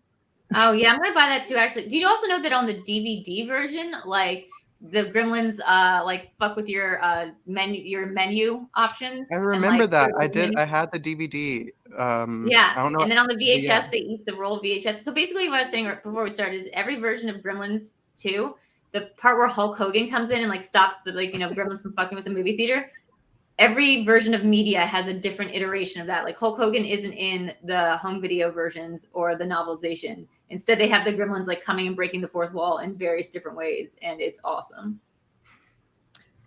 Oh yeah, I'm gonna buy that too. Actually, do you also know that on the DVD version, like the Gremlins, like fuck with your menu options? I remember that. I did. I had the DVD. Yeah, I don't know. And then on the VHS, they eat the roll of VHS. So basically, what I was saying before we started is every version of Gremlins 2, the part where Hulk Hogan comes in and like stops the Gremlins from fucking with the movie theater. Every version of media has a different iteration of that. Like Hulk Hogan isn't in the home video versions or the novelization. Instead, they have the Gremlins like coming and breaking the fourth wall in various different ways, and it's awesome.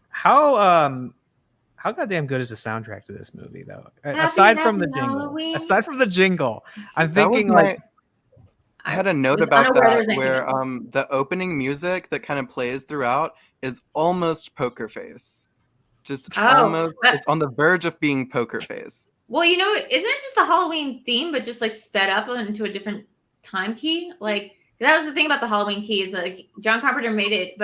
How goddamn good is the soundtrack to this movie, though? Aside from the jingle, I'm thinking like. I had a note about that where the opening music that kind of plays throughout is almost Poker Face. Almost, it's on the verge of being Poker Face. Well, isn't it just the Halloween theme, but just like sped up into a different time key? Like that was the thing about the Halloween key is like John Carpenter made it,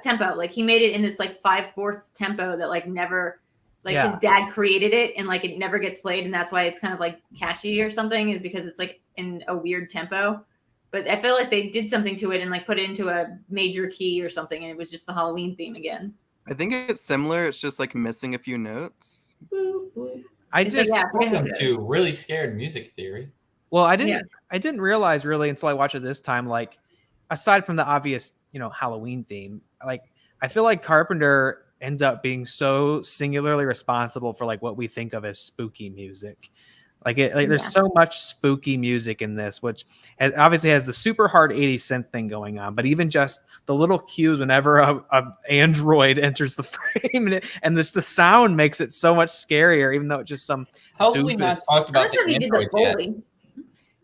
tempo. Like he made it in this like 5/4 tempo that like never, his dad created it and like it never gets played, and that's why it's kind of like catchy or something. Is because it's like in a weird tempo. But I feel like they did something to it and like put it into a major key or something, and it was just the Halloween theme again. I think it's similar. It's just like missing a few notes. Welcome to Really Scared music theory. Well, I didn't realize really until I watched it this time. Like, aside from the obvious, Halloween theme, like I feel like Carpenter ends up being so singularly responsible for like what we think of as spooky music. There's so much spooky music in this, which obviously has the super hard 80s synth thing going on, but even just the little cues whenever a android enters the frame and the sound makes it so much scarier, even though it's just some How have we not talked about the android yet?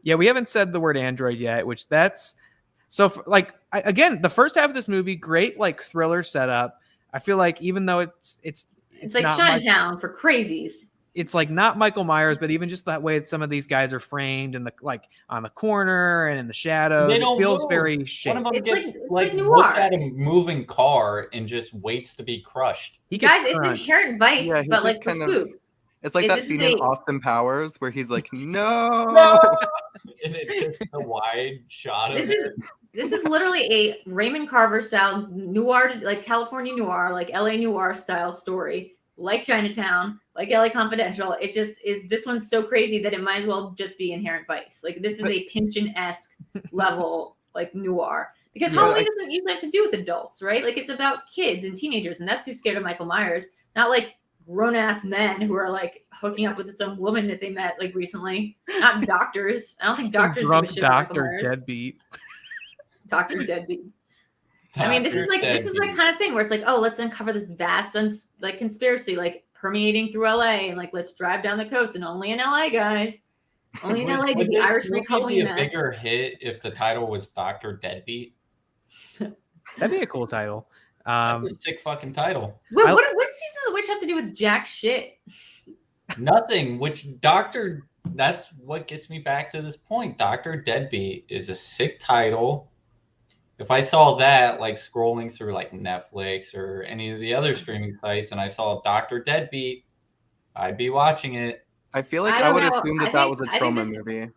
Yeah, we haven't said the word android yet, which that's so again, the first half of this movie, great like thriller setup. I feel like even though it's like Chinatown for crazies. It's like not Michael Myers, but even just that way some of these guys are framed in the like on the corner and in the shadows. It feels very shady. One of them gets looks at a moving car and just waits to be crushed. Guys, it's Inherent Vice, but like for spooks. It's like that scene in Austin Powers where he's like, no. And it's just a wide shot of This is literally a Raymond Carver style noir, like California noir, like LA noir style story, like Chinatown, like LA Confidential. It just is. This one's so crazy that it might as well just be Inherent Vice. Like this is a Pynchon-esque level, like noir. Because Halloween doesn't usually have to do with adults, right? Like it's about kids and teenagers, and that's who's scared of Michael Myers, not like grown-ass men who are like hooking up with some woman that they met like recently. Not doctors. I don't think doctors. Drunk doctor deadbeat. Dr. Deadbeat. I mean, this is like kind of thing where it's like, oh, let's uncover this vast like conspiracy like permeating through LA, and like let's drive down the coast, and only in LA, guys. Only in LA did the Irish make Halloween. Would be a bigger hit if the title was Dr. Deadbeat? That'd be a cool title. That's a sick fucking title. What season of the witch have to do with jack shit? Nothing. That's what gets me back to this point. Dr. Deadbeat is a sick title. If I saw that like scrolling through like Netflix or any of the other streaming sites and I saw Dr. Deadbeat, I'd be watching it. I feel like I would assume that was a trauma movie.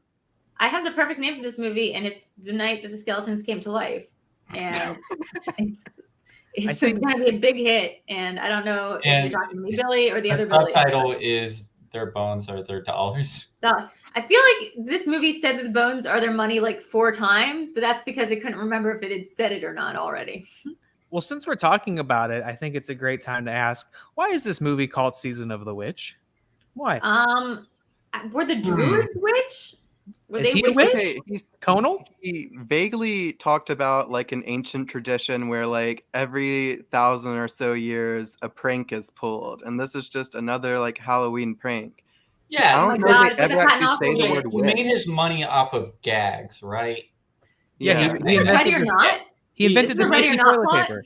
I have the perfect name for this movie, and it's The Night That the Skeletons Came to Life. And it's going to be a big hit, and I don't know if you're talking to me, Billy, or the other Billy. The subtitle is Their Bones Are Their Dollars. I feel like this movie said that the bones are their money like 4 times, but that's because it couldn't remember if it had said it or not already. Well, since we're talking about it, I think it's a great time to ask, why is this movie called Season of the Witch? Why? Were the Druids witch? Is he a witch? Okay, Conal? He vaguely talked about like an ancient tradition where like every 1,000 or so years a prank is pulled, and this is just another like Halloween prank. Yeah, I don't know if they ever actually say the word he witch. made his money off of gags, right? Yeah, he invented this toilet paper.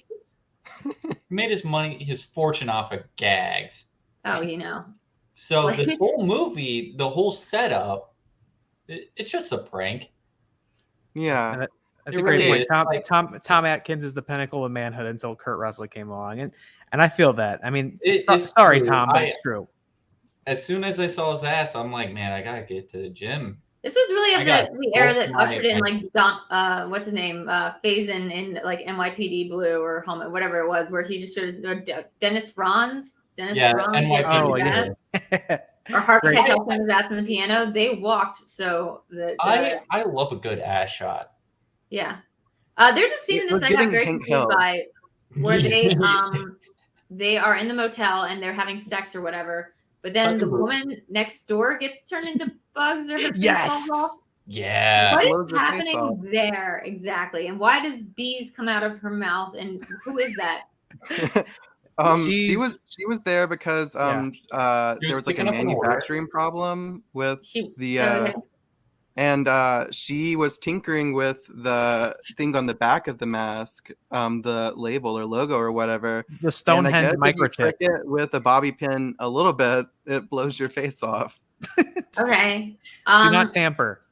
He made his fortune off of gags. Oh, you know. So this whole movie, the whole setup, it's just a prank. Yeah. That's a great point. Tom Atkins is the pinnacle of manhood until Kurt Russell came along. And I feel that. I mean, sorry, Tom, but it's true. As soon as I saw his ass, I'm like, man, I gotta get to the gym. This was really of the era that ushered in like what's his name, Faison in like NYPD Blue or Home, whatever it was, where he just shows Dennis Franz. NYPD or Harvey Keitel playing his ass on the piano. They walked so that I love a good ass shot. Yeah, there's a scene in this I got very confused by, where they are in the motel and they're having sex or whatever. But then the woman next door gets turned into bugs or her yes. falls off. Yeah. What is happening there exactly? And why does bees come out of her mouth? And who is that? She was there because there was like a manufacturing problem with and she was tinkering with the thing on the back of the mask, the label or logo or whatever. The Stonehenge microchip. If you prick it with a bobby pin a little bit, it blows your face off. Okay. Do not tamper.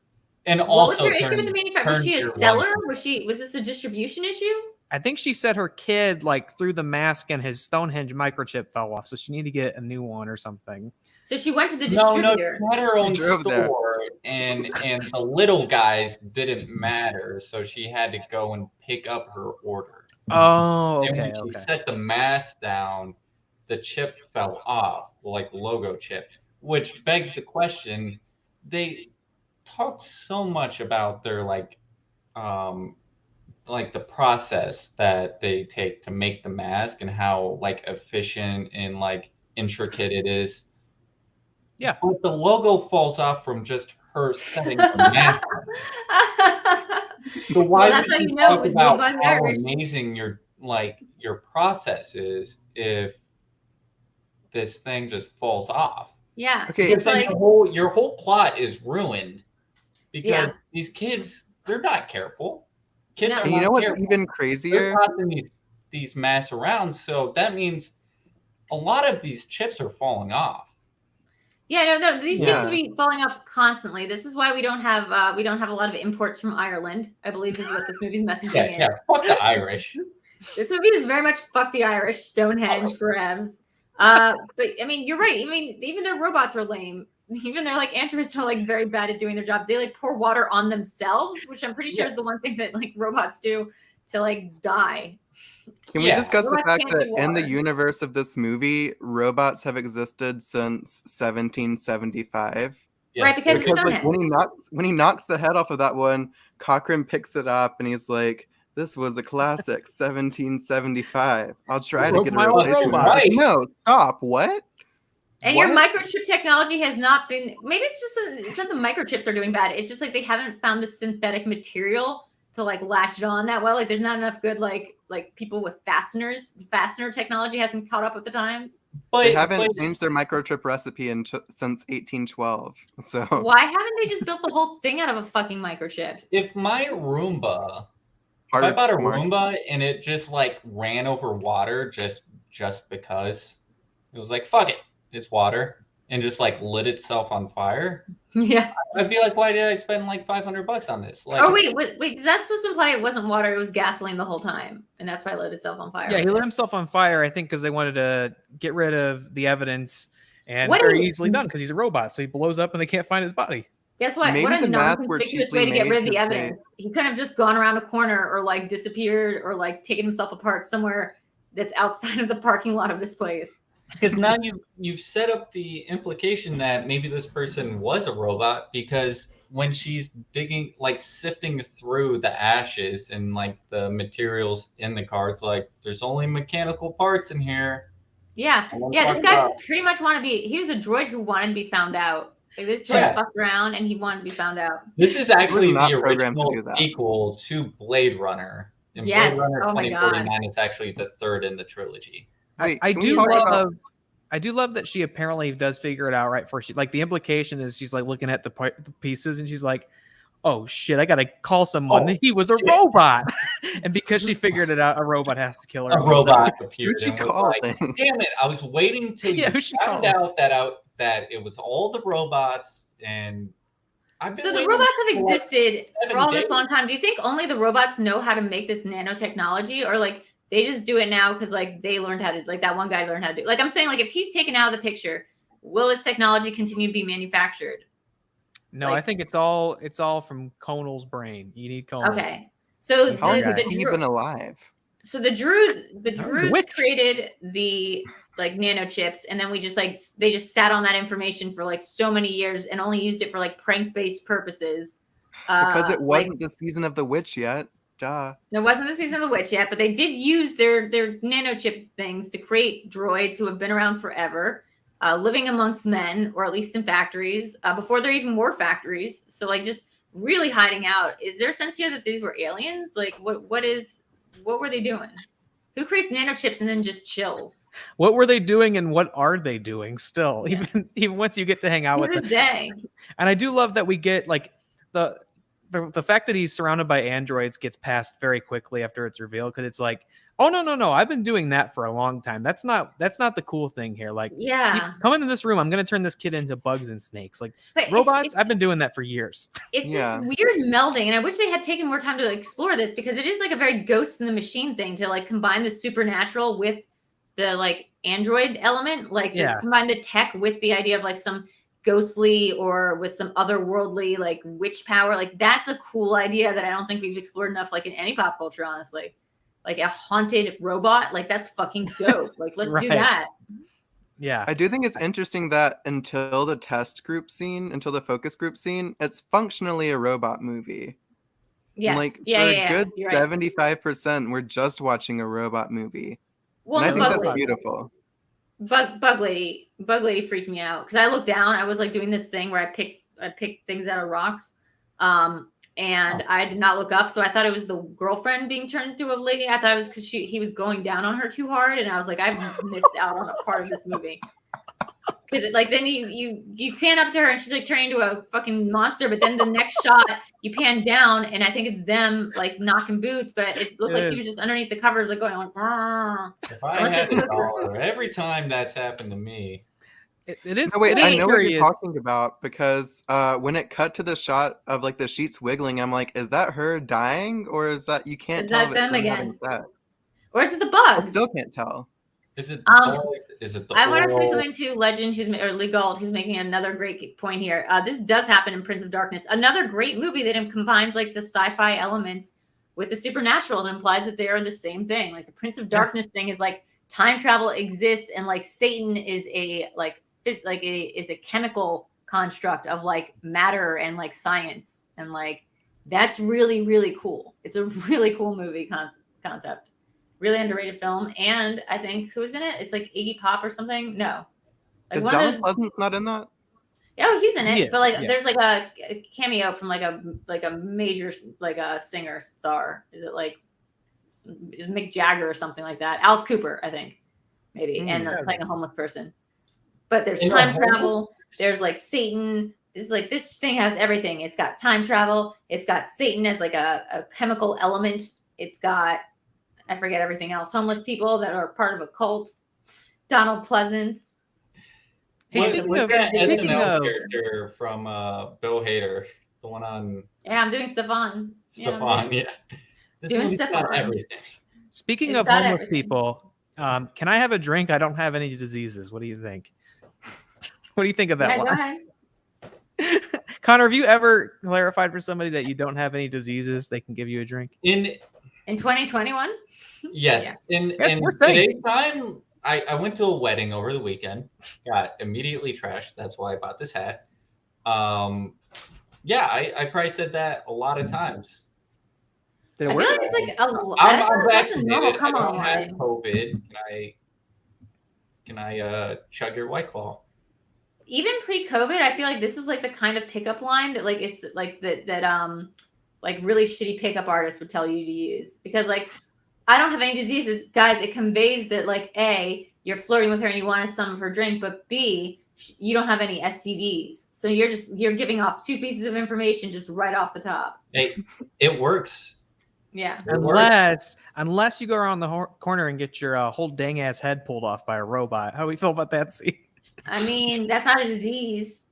And what also, was her issue with the manufacturer? Was she a seller? Was this a distribution issue? I think she said her kid like threw the mask and his Stonehenge microchip fell off, so she needed to get a new one or something. So she went to the distributor. No, she had her own store, and the little guys didn't matter, so she had to go and pick up her order. Oh, okay. And when she set the mask down, the chip fell off, like the logo chip, which begs the question: they talk so much about their like the process that they take to make the mask and how like efficient and like intricate it is. Yeah. But the logo falls off from just her setting the mask on. So why Well, that's would how you you know it talk was made about by the how Irish. amazing your process is if this thing just falls off? Yeah. Okay. Because It's then like, your whole plot is ruined because Yeah. these kids, they're not careful. Kids No. are And you not know what's careful. even They're crazier? tossing these masks around, so that means a lot of these chips are falling off. Yeah, no, these chips Yeah. would be falling off constantly. This is why we don't have a lot of imports from Ireland, I believe is what this movie's messaging is. Yeah, fuck the Irish. This movie is very much fuck the Irish, Stonehenge for Evs. But I mean, you're right. I mean, even their robots are lame. Even their like androids are like very bad at doing their jobs. They like pour water on themselves, which I'm pretty sure Yeah. is the one thing that like robots do to like die. Can we Yeah. discuss the Robots fact can't that do in the water. universe of this movie, robots have existed since 1775? Yes, Right, because Because like Stonehenge. when he knocks the head off of that one, Cochrane picks it up and he's like, "This was a classic, 1775. I'll try to Broke get a my old replacement." robot. It's like, no, stop. What? And What? your microchip technology has not been. Maybe it's just it's not the microchips are doing bad. It's just like they haven't found the synthetic material to like latch it on that well. Like there's not enough good like people with fasteners. Fastener technology hasn't caught up with the times. They but haven't changed their microchip recipe since 1812. So Why haven't they just built the whole thing out of a fucking microchip? if my Roomba, if I bought a Mark. Roomba and it just like ran over water just because it was like fuck it, it's water, and just like lit itself on fire, Yeah. I'd be like, why did I spend like $500 on this? Like, Oh wait, is that supposed to imply it wasn't water? It was gasoline the whole time, and that's why it lit itself on fire. Yeah, he like lit that. himself on fire, I think, because they wanted to get rid of the evidence, and What very a- easily done because he's a robot, so he blows up and they can't find his body. Guess what? Maybe What a the math were non-conspicuous cheaply way to get made rid of the 'cause they- evidence. He couldn't have just gone around a corner or like disappeared or like taken himself apart somewhere that's outside of the parking lot of this place. because now you've set up the implication that maybe this person was a robot, because when she's digging, like sifting through the ashes and like the materials in the car, it's like there's only mechanical parts in here. Yeah, And I'm yeah. This talking guy about- pretty much wanted to be. He was a droid who wanted to be found out. Like this droid Yeah. fucked around and he wanted to be found out. This is actually not the programmed to original do that. sequel to Blade Runner. And Yes. Blade Runner Oh my 2049 is actually the third in the trilogy. Wait, I can we do talk love. about- I do love that she apparently does figure it out right first. Like the implication is she's like looking at the pieces and she's like, "Oh shit, I gotta call someone." Oh, He was a shit. robot, and because she figured it out, a robot has to kill her. A robot appeared Who'd she and was call like, then? damn it, I was waiting till Yeah, you who'd she found call? out that it was all the robots, and I've been So the waiting robots have for, like, existed 7 for all this days. long time. Do you think only the robots know how to make this nanotechnology, or like they just do it now because like they learned how to, like that one guy learned how to do? Like I'm saying, like if he's taken out of the picture, will this technology continue to be manufactured? No, Like- I think it's all from Conal's brain. You need Conal. Okay, so How long the has he been alive? so the Druids the witch. created the like nanochips, and then we just like they just sat on that information for like so many years and only used it for like prank-based purposes. Because it like, wasn't the season of the witch yet. Duh. it wasn't the season of the witch yet, but they did use their nanochip things to create droids who have been around forever, living amongst men, or at least in factories, before there even were factories. So like just really hiding out. Is there a sense here that these were aliens? Like what were they doing? Who creates nanochips and then just chills? What were they doing, and what are they doing still? Yeah. Even once you get to hang out To with this them. day. And I do love that we get like the fact that he's surrounded by androids gets passed very quickly after it's revealed, because it's like, oh no, I've been doing that for a long time. That's not the cool thing here. Like, Yeah. come into this room, I'm gonna turn this kid into bugs and snakes. Like But robots, I've been doing that for years. it's Yeah. this weird melding, and I wish they had taken more time to explore this, because it is like a very Ghost in the Machine thing to like combine the supernatural with the like android element, like Yeah. combine the tech with the idea of like some ghostly or with some otherworldly like witch power. Like that's a cool idea that I don't think we've explored enough, like in any pop culture, honestly. Like a haunted robot, like that's fucking dope. Like let's do Right. that. Yeah. I do think it's interesting that until the focus group scene, it's functionally a robot movie. Yes. And, like yeah, for yeah, a good You're right. 75%, we're just watching a robot movie. Well, And I no, think but that's wait. beautiful. Bug lady freaked me out because I looked down. I was like doing this thing where I pick things out of rocks, and I did not look up. So I thought it was the girlfriend being turned into a lady. I thought it was because he was going down on her too hard, and I was like, I've missed out on a part of this movie. Because like then you pan up to her and she's like turning into a fucking monster, but then the next shot you pan down and I think it's them like knocking boots, but it looked like he was just underneath the covers like going like. If I had a dollar every time that's happened to me. It is. No, wait, it is I know what curious. you're talking about because when it cut to the shot of like the sheets wiggling, I'm like, is that her dying or is that you can't Is tell that if them it's them again? having sex? Or is it the I bugs? still can't tell. Is it is it the I want to say oral? something to Legend or Legault, who's making another great point here. This does happen in Prince of Darkness, another great movie that combines like the sci-fi elements with the supernatural and implies that they are the same thing. Like the Prince of Darkness thing is like time travel exists and like Satan is a chemical construct of like matter and like science and like that's really, really cool. It's a really cool movie concept. Really underrated film, and I think who's in it? It's like Iggy Pop or something. No, like Is one Donald of those. Pleasance not in that? Oh, he's in it, Yes, but like yes. there's like a cameo from like a major like a singer star. Is it like Mick Jagger or something like that? Alice Cooper, I think, maybe, and playing a homeless person. But there's time travel. There's like Satan. It's like this thing has everything. It's got time travel. It's got Satan as like a chemical element. It's got I forget everything else. Homeless people that are part of a cult. Donald Pleasance. Hey, What speaking was of- that speaking SNL of- character from Bill Hader, the one on Yeah, I'm doing Stefan. Stefan? Yeah, this Doing movie's got Stefan. everything. Speaking It's of got homeless everything. people, can I have a drink? I don't have any diseases. What do you think? What do you think of that Yeah, go line? ahead. Connor, have you ever clarified for somebody that you don't have any diseases? They can give you a drink. In 2021? yes, in we're saying. today's time, I went to a wedding over the weekend. Got immediately trashed. That's why I bought this hat. Yeah, I probably said that a lot of times. Did it I work? feel like it's like a I'm that's a normal vaccinated. I come on don't have line. COVID. Can I chug your White Claw? Even pre-COVID, I feel like this is like the kind of pickup line that like it's like that like really shitty pickup artists would tell you to use because like I don't have any diseases, guys. It conveys that like A, you're flirting with her and you want some of her drink, but B, you don't have any STDs, so you're giving off two pieces of information just right off the top. Hey, it works. Yeah. It works. Unless you go around the corner and get your whole dang ass head pulled off by a robot. How do we feel about that scene? I mean, that's not a disease.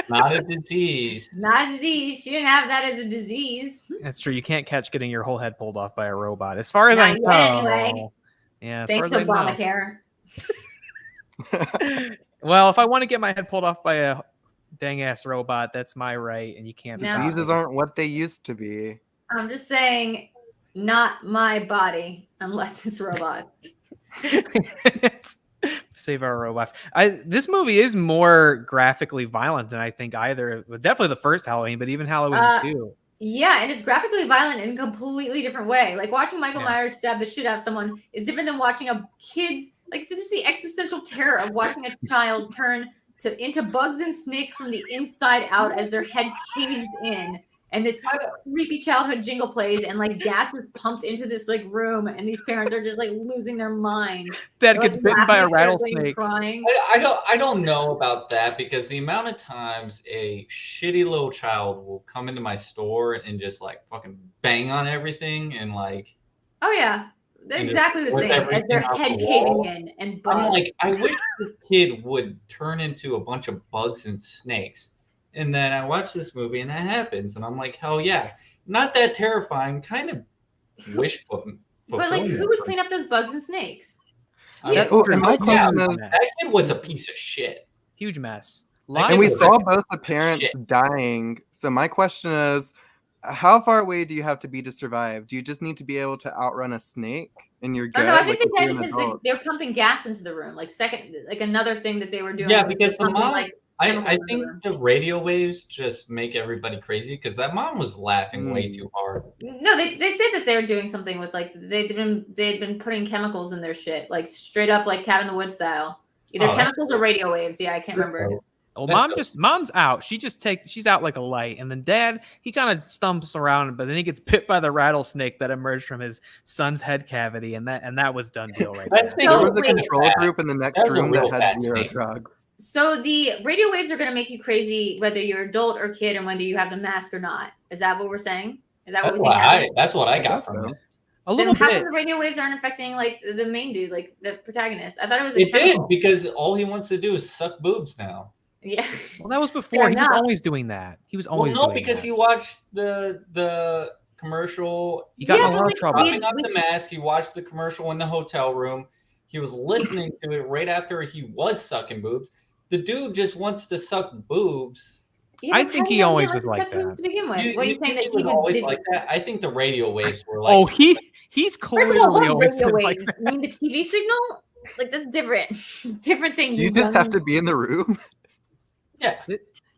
Not a disease. Not a disease. She didn't have that as a disease. That's true. You can't catch getting your whole head pulled off by a robot. As far as Not I yet, know. anyway. Yeah, as Thanks, far as Obamacare. I know. Well, if I want to get my head pulled off by a dang ass robot, that's my right, and you can't. No. stop Diseases me. aren't what they used to be. I'm just saying, not my body, unless it's robots. Save our robots. This movie is more graphically violent than I think either. Definitely the first Halloween, but even Halloween 2. Yeah, and it's graphically violent in a completely different way. Like watching Michael Myers stab the shit out of someone is different than watching a kid's like just the existential terror of watching a child turn into bugs and snakes from the inside out as their head caves in. And this creepy childhood jingle plays, and like gas is pumped into this like room, and these parents are just like losing their minds. Dad They're, gets like, bitten by a laughing hysterically and rattlesnake. crying. I don't know about that because the amount of times a shitty little child will come into my store and just like fucking bang on everything and like. Oh yeah, they're And exactly the rip same as everything their off head the caving wall. in and I'm bugs. like, I wish this kid would turn into a bunch of bugs and snakes. And then I watch this movie and that happens, and I'm like, hell yeah, not that terrifying. Kind of wish But like, who would clean up those bugs and snakes? That's Oh, true. and my Huge question mess. is, that kid was a piece of shit. Huge mess. and we Lots of saw it. both the parents Shit. dying. So my question is, how far away do you have to be to survive? Do you just need to be able to outrun a snake and you're Oh good? no, I think like, if they you're died an because adult? they're pumping gas into the room. Like another thing that they were doing. Yeah, was because the pumping, mom. like I think the radio waves just make everybody crazy because that mom was laughing way too hard. No, they said that they were doing something with like they'd been putting chemicals in their shit, like straight up like Cat in the Woods style. Either chemicals or radio waves. Yeah, I can't remember. Well, mom's out. She's out like a light, and then dad, he kind of stumps around, but then he gets bit by the rattlesnake that emerged from his son's head cavity, and that was done deal right there. There was a control group in the next room that had 0 drugs. So the radio waves are going to make you crazy whether you're adult or kid, and whether you have the mask or not. Is that what we're saying? Is that what we think? That's what I got from it. A little how bit. come the radio waves aren't affecting like the main dude, like the protagonist? I thought it was. It did because all he wants to do is suck boobs now. Yeah. Well, that was before. He was always doing that. He was always doing because that. he watched the commercial. He got in a lot of trouble. Popping up the mask. He watched the commercial in the hotel room. He was listening to it right after he was sucking boobs. The dude just wants to suck boobs. Yeah, I think he always was like that. To begin with. What do you think that he was always like that? I think the radio waves were like. Oh, he's clearly always been like that. I mean, the TV signal, like that's different. It's a different thing. You just have to be in the room. Yeah.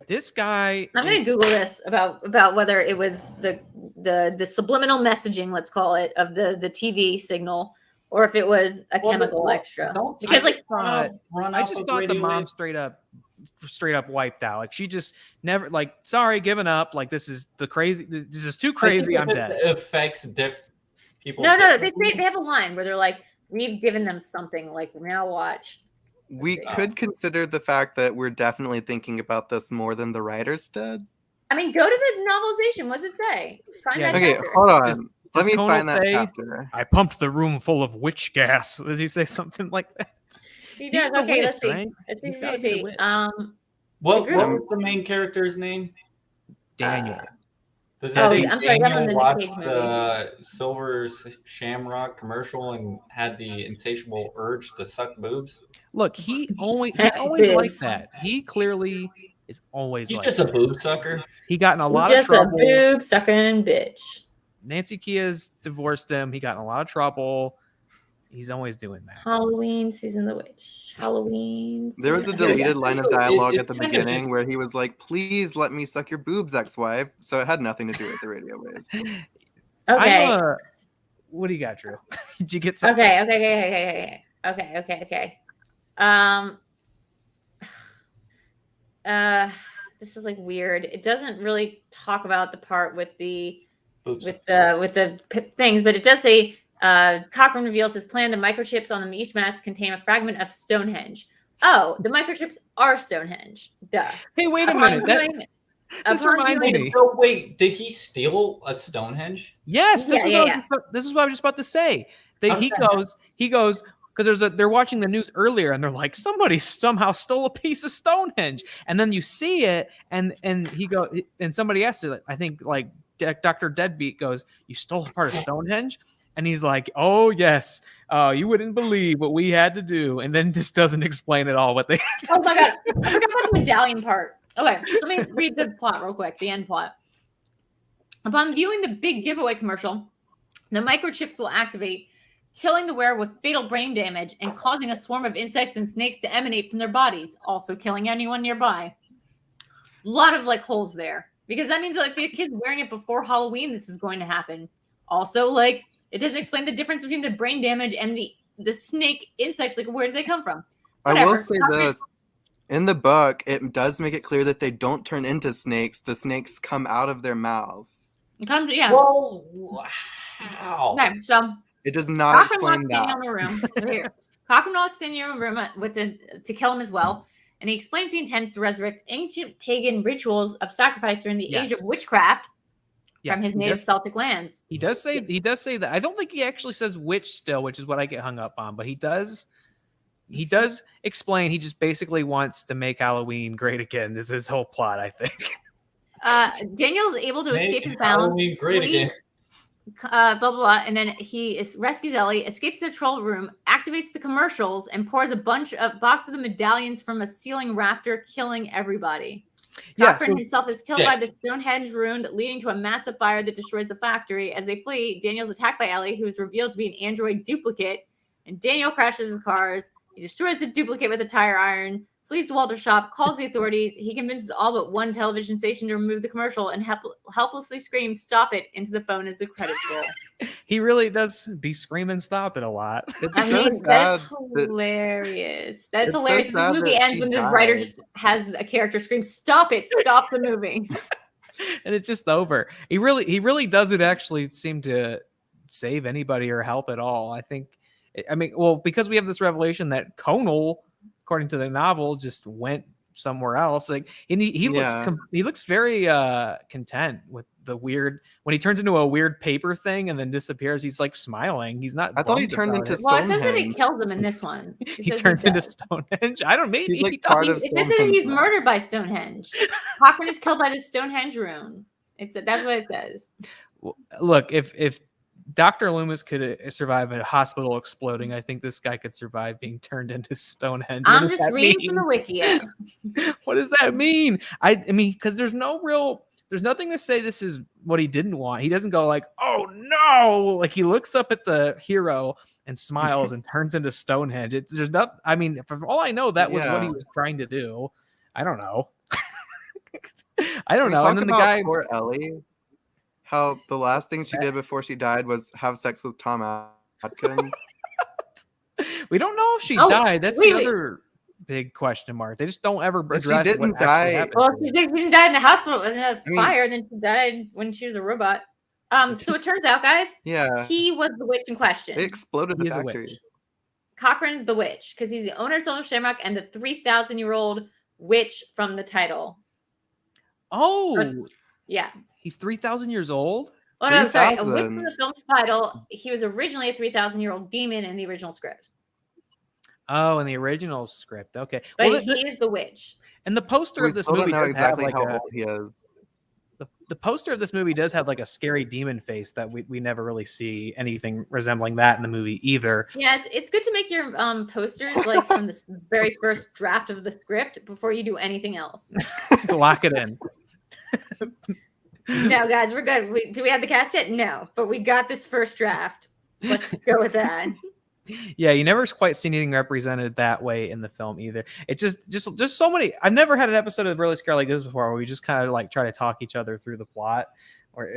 This guy. I'm gonna Google this about whether it was the subliminal messaging, let's call it, of the TV signal, or if it was a chemical extra. Because I just thought the mom straight up wiped out. Like she just never like sorry, giving up. Like this is too crazy. I'm dead. It affects people. No, they have a line where they're like, we've given them something. Like now watch. We could consider the fact that we're definitely thinking about this more than the writers did. I mean, go to the novelization. What does it say? Find that okay, chapter. hold on. Let me Conan find that say, chapter. I pumped the room full of witch gas. Does he say something like that? He does. Okay, witch, let's see. right? Let's see. What was the main character's name? Daniel. Does it say I'm sorry, Daniel watched the Silver Shamrock commercial and had the insatiable urge to suck boobs? Look, he's always like that. He clearly is always He's like just that. a boob sucker. He got in a lot of just trouble. A boob sucking bitch. Nancy Kia's divorced him. He got in a lot of trouble. He's always doing that. Halloween season the witch. Halloween. There was a deleted line of dialogue at the beginning where he was like, "Please let me suck your boobs, ex-wife." So it had nothing to do with the radio waves. Okay. What do you got, Drew? Did you get something? Okay. This is like weird. It doesn't really talk about the part with the things, but it does say Cochran reveals his plan. The microchips on the each mask contain a fragment of Stonehenge. Oh, the microchips are Stonehenge. Duh. Hey, wait a minute. This reminds me. Oh, wait, did he steal a Stonehenge? Yes, this is what I was just about to say. He goes because they're watching the news earlier and they're like, somebody somehow stole a piece of Stonehenge, and then you see it and he goes and somebody asked it. I think like Dr. Deadbeat goes, "You stole part of Stonehenge?" And he's like, "Oh yes, you wouldn't believe what we had to do," and then just doesn't explain at all what they. Oh my god, I forgot about the medallion part. Okay, so let me read the plot real quick. The end plot. Upon viewing the big giveaway commercial, the microchips will activate, killing the wearer with fatal brain damage and causing a swarm of insects and snakes to emanate from their bodies, also killing anyone nearby. A lot of like holes there, because that means that if the kid's wearing it before Halloween, this is going to happen. Also, like it doesn't explain the difference between the brain damage and the snake insects. Like where do they come from? Whatever. I will say this. In the book, it does make it clear that they don't turn into snakes. The snakes come out of their mouths. Whoa, wow. Okay, so it does not explain that. Cochran walks in your room to kill him as well, and he explains he intends to resurrect ancient pagan rituals of sacrifice during the age of witchcraft from his native Celtic lands. He does say that. I don't think he actually says witch still, which is what I get hung up on, but he does explain he just basically wants to make Halloween great again. This is his whole plot, I think. Daniel's able to escape his balance. Halloween great again. Blah, blah, blah. And then he rescues Ellie, escapes the troll room, activates the commercials, and pours a box of the medallions from a ceiling rafter, killing everybody. Cochran himself is killed by the Stonehenge rune, leading to a massive fire that destroys the factory. As they flee, Daniel's attacked by Ellie, who is revealed to be an android duplicate, and Daniel crashes his cars. He destroys the duplicate with a tire iron, flees the Walter shop, calls the authorities. He convinces all but one television station to remove the commercial and helplessly screams, "Stop it," into the phone as the credits roll. He really does be screaming "stop it" a lot. I so mean, sad that's that- hilarious. That's it's so hilarious. The sad movie that ends she when the writer died. just has a character scream, "Stop it! Stop the movie." And it's just over. He really doesn't actually seem to save anybody or help at all. I mean, well, because we have this revelation that Conal, according to the novel, just went somewhere else. Like, and he looks very content with the weird when he turns into a weird paper thing and then disappears. He's like smiling. He's not. I thought he bummed turned about into it. Well, it says that Stonehenge. it kills him in this one. He turns into Stonehenge. I don't know. Maybe He's like he part of does. It says that Stonehenge he's now. murdered by Stonehenge. Cochrane is killed by the Stonehenge rune. That's what it says. Look, if Dr. Loomis could survive a hospital exploding, I think this guy could survive being turned into Stonehenge. I'm just reading from the wiki. What does that mean? I mean, because there's nothing to say this is what he didn't want. He doesn't go like, "Oh no!" Like, he looks up at the hero and smiles and turns into Stonehenge. There's not. I mean, for all I know, that was what he was trying to do. I don't know. I don't know. And then the guy, poor Ellie, how the last thing she did before she died was have sex with Tom Atkins. we don't know if she died. That's the other big question mark. They just don't ever address she didn't what die. actually happened. Well, she didn't die in the hospital in a fire. Then she died when she was a robot. So it turns out, guys, he was the witch in question. They exploded the He's factory. a witch. Cochrane's the witch because he's the owner of Silver Shamrock and the 3,000-year-old witch from the title. Oh, yeah. He's 3,000 years old? Oh, no, I'm sorry. A witch from the film's title. He was originally a 3,000-year-old demon in the original script. Oh, in the original script. Okay. But well, he is the witch. And the poster of this movie does exactly have like how old he is. The poster of this movie does have like a scary demon face that we never really see anything resembling that in the movie either. Yeah, it's good to make your posters like from the very first draft of the script before you do anything else. Lock it in. No, guys, we're good. Do we have the cast yet? No, but we got this first draft. Let's just go with that. Yeah, you never quite seen anything represented that way in the film either. It's just so many. I've never had an episode of Reely Scared like this before, where we just kind of like try to talk each other through the plot, or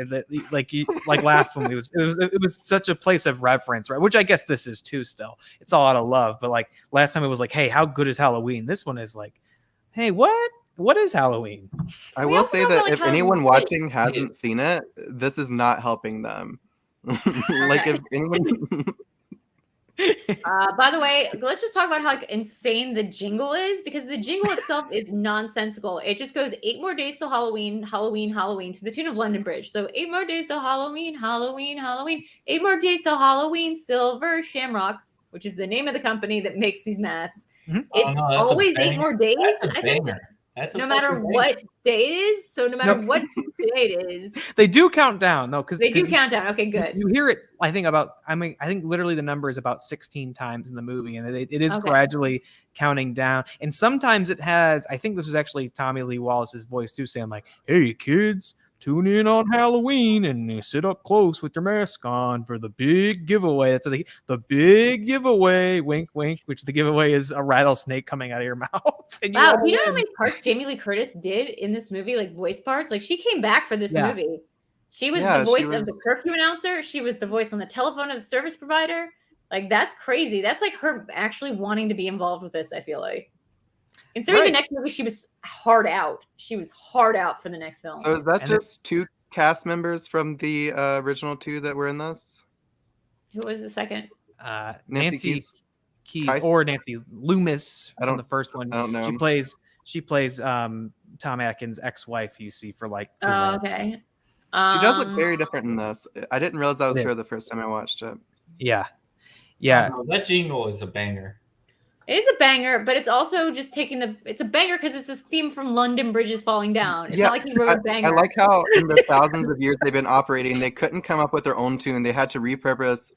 like last one. It was such a place of reference, right? Which I guess this is too. Still, it's all out of love. But like last time, it was like, hey, how good is Halloween? This one is like, hey, what is Halloween? I will say that if anyone watching hasn't seen it, this is not helping them. Like if anyone. By the way, let's just talk about how like insane the jingle is, because the jingle itself is nonsensical. It just goes 8 more days till Halloween, Halloween, Halloween, to the tune of London Bridge. So 8 more days till Halloween, Halloween, Halloween, 8 more days till Halloween, Silver Shamrock, which is the name of the company that makes these masks. Mm-hmm. It's always 8 more days. I think no matter what day it is. So no matter what day it is. They do count down though, because they do count down. Okay, good. You hear it, I think literally the number is about 16 times in the movie, and it is gradually counting down. And sometimes it has, I think this was actually Tommy Lee Wallace's voice too, saying like, "Hey kids, tune in on Halloween and sit up close with your mask on for the big giveaway." That's the big giveaway, wink, wink, which the giveaway is a rattlesnake coming out of your mouth. And wow, you know how many parts Jamie Lee Curtis did in this movie, like voice parts? Like she came back for this movie. She was the voice of the curfew announcer. She was the voice on the telephone of the service provider. Like that's crazy. That's like her actually wanting to be involved with this, I feel like. Considering the next movie, she was hard out. She was hard out for the next film. So is that just 2 cast members from the original 2 that were in this? Who was the second? Nancy Keys or Nancy Loomis from the first one. I don't know. She plays Tom Atkins' ex-wife. You see for like 2 minutes. Okay. She does look very different in this. I didn't realize that was her the first time I watched it. Yeah. That jingle is a banger. It is a banger, but it's also just it's a banger because it's this theme from London Bridges falling down. It's not like he wrote a banger. I like how in the thousands of years they've been operating, they couldn't come up with their own tune. They had to repurpose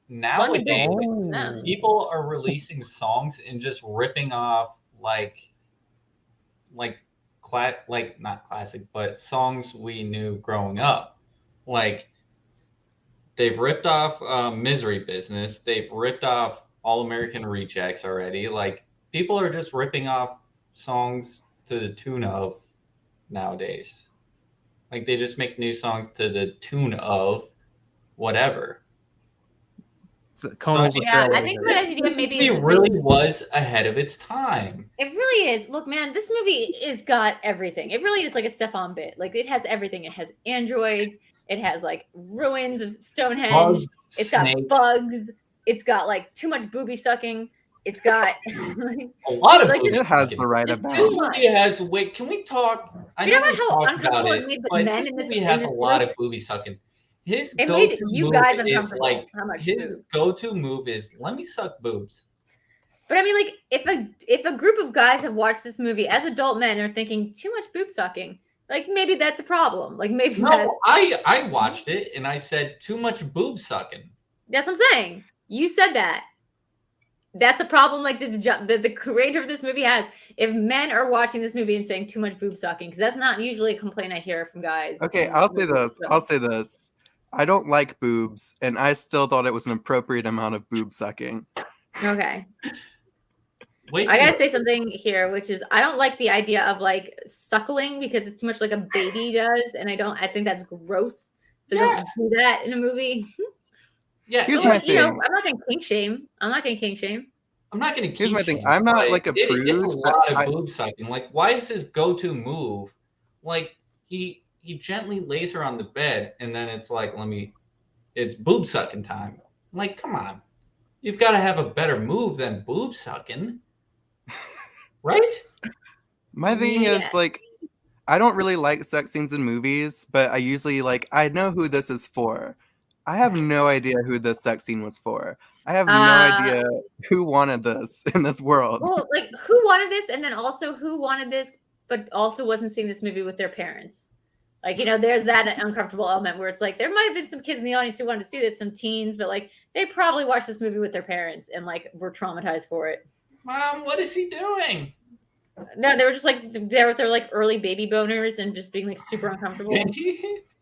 nowadays people are releasing songs and just ripping off not classic, but songs we knew growing up. Like they've ripped off Misery Business. They've ripped off All American Rejects already. Like, people are just ripping off songs to the tune of nowadays. Like, they just make new songs to the tune of whatever. Conan So, Yeah, I Trailblazers. think that idea maybe It is the really thing. was ahead of its time. It really is. Look, man, this movie is got everything. It really is like a Stefan bit. Like it has everything. It has androids. It has like ruins of Stonehenge. Bugs, It's snakes, got bugs. It's got like too much booby sucking. It's got like, a lot of like, booby It has sucking. the right Just amount. This too much. movie has wait. Can we talk? I You know know we what? How talked about uncomfortable it it, made the but men this in this movie has a lot group. of booby sucking. His It go-to made you move guys is uncomfortable. like How much his boob? go-to move is let me suck boobs. But I mean, like, if a group of guys have watched this movie as adult men and are thinking too much boob sucking, like maybe that's a problem. Like maybe No, that's I watched it and I said too much boob sucking. what I'm saying. You said that. That's a problem. Like the creator of this movie has. If men are watching this movie and saying too much boob sucking, because that's not usually a complaint I hear from guys. Okay, in I'll say movies, this. so. I'll say this. I don't like boobs, and I still thought it was an appropriate amount of boob sucking. Okay. Wait, I gotta say something here, which is I don't like the idea of like suckling because it's too much like a baby does, and I think that's gross. So Yeah. don't do that in a movie. yeah. Here's it- my You know, thing. I'm not gonna kink shame. I'm not gonna kink shame. I'm not gonna. Here's my thing. kink I'm not, shame, like, a but it's a prude, but lot of I- boob sucking. Like, why is his go-to move? Like, he gently lays her on the bed, and then it's like, it's boob sucking time. Like, come on, you've got to have a better move than boob sucking, right? My thing Yeah. is, like, I don't really like sex scenes in movies, but I usually, like, I know who this is for. I have no idea who this sex scene was for. I have no idea who wanted this in this world. Well, like who wanted this, and then also who wanted this, but also wasn't seeing this movie with their parents. Like, you know, there's that uncomfortable element where it's like there might have been some kids in the audience who wanted to see this, some teens, but like they probably watched this movie with their parents and like were traumatized for it. Mom, what is he doing? No, they were just like they're like early baby boners and just being like super uncomfortable.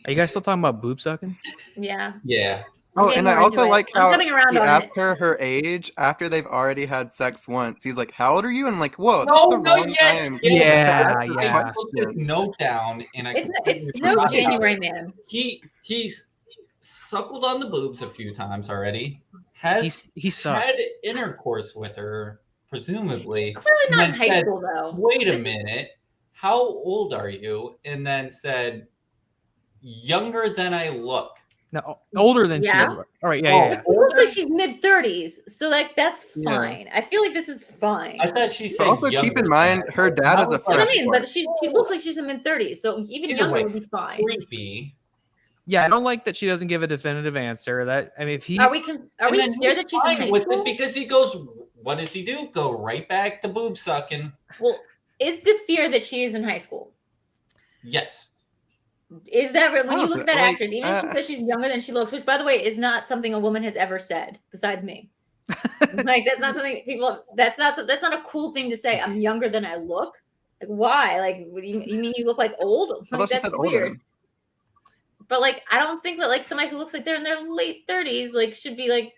Are you guys still talking about boob sucking? Yeah. yeah. Oh, Getting and I more into also it. like I'm how coming around he on asked it. her age after they've already had sex once. He's like, "How old are you?" And I'm like, "Whoa, that's No, the no, wrong yes, time." yes. to Yeah, ask her yeah. I put this question." note down, and I It's completely no forgot about January it. man. He's suckled on the boobs a few times already. Has He sucks. had intercourse with her, presumably. She's clearly and not in then high said, school though. Wait a This- minute. How old are you? And then said, younger than I look. No, older than she Yeah. is. All right, yeah, Oh. yeah, yeah. It looks like she's mid-30s, so like that's Yeah. fine. I feel like this is fine. I thought she But said also younger keep in than mind, I her look. dad That is a was That's what I fresh mean, one. but she looks like she's in mid-30s, so even Either younger way, would be fine. creepy. Yeah, I don't like that she doesn't give a definitive answer. That I mean, if he Are we And then scared he's that she's in fine high with school? it because he goes, what does he do? Go right back to boob sucking. Well, is the fear that she is in high school? Yes. Is that when you Oh, look at that like, actress, even if she says she's younger than she looks, which by the way is not something a woman has ever said besides me. Like that's not something people. That's not a cool thing to say. I'm younger than I look. Like why? Like you mean you look like old? I Like, thought she that's said weird. older. But like I don't think that like somebody who looks like they're in their late 30s like should be like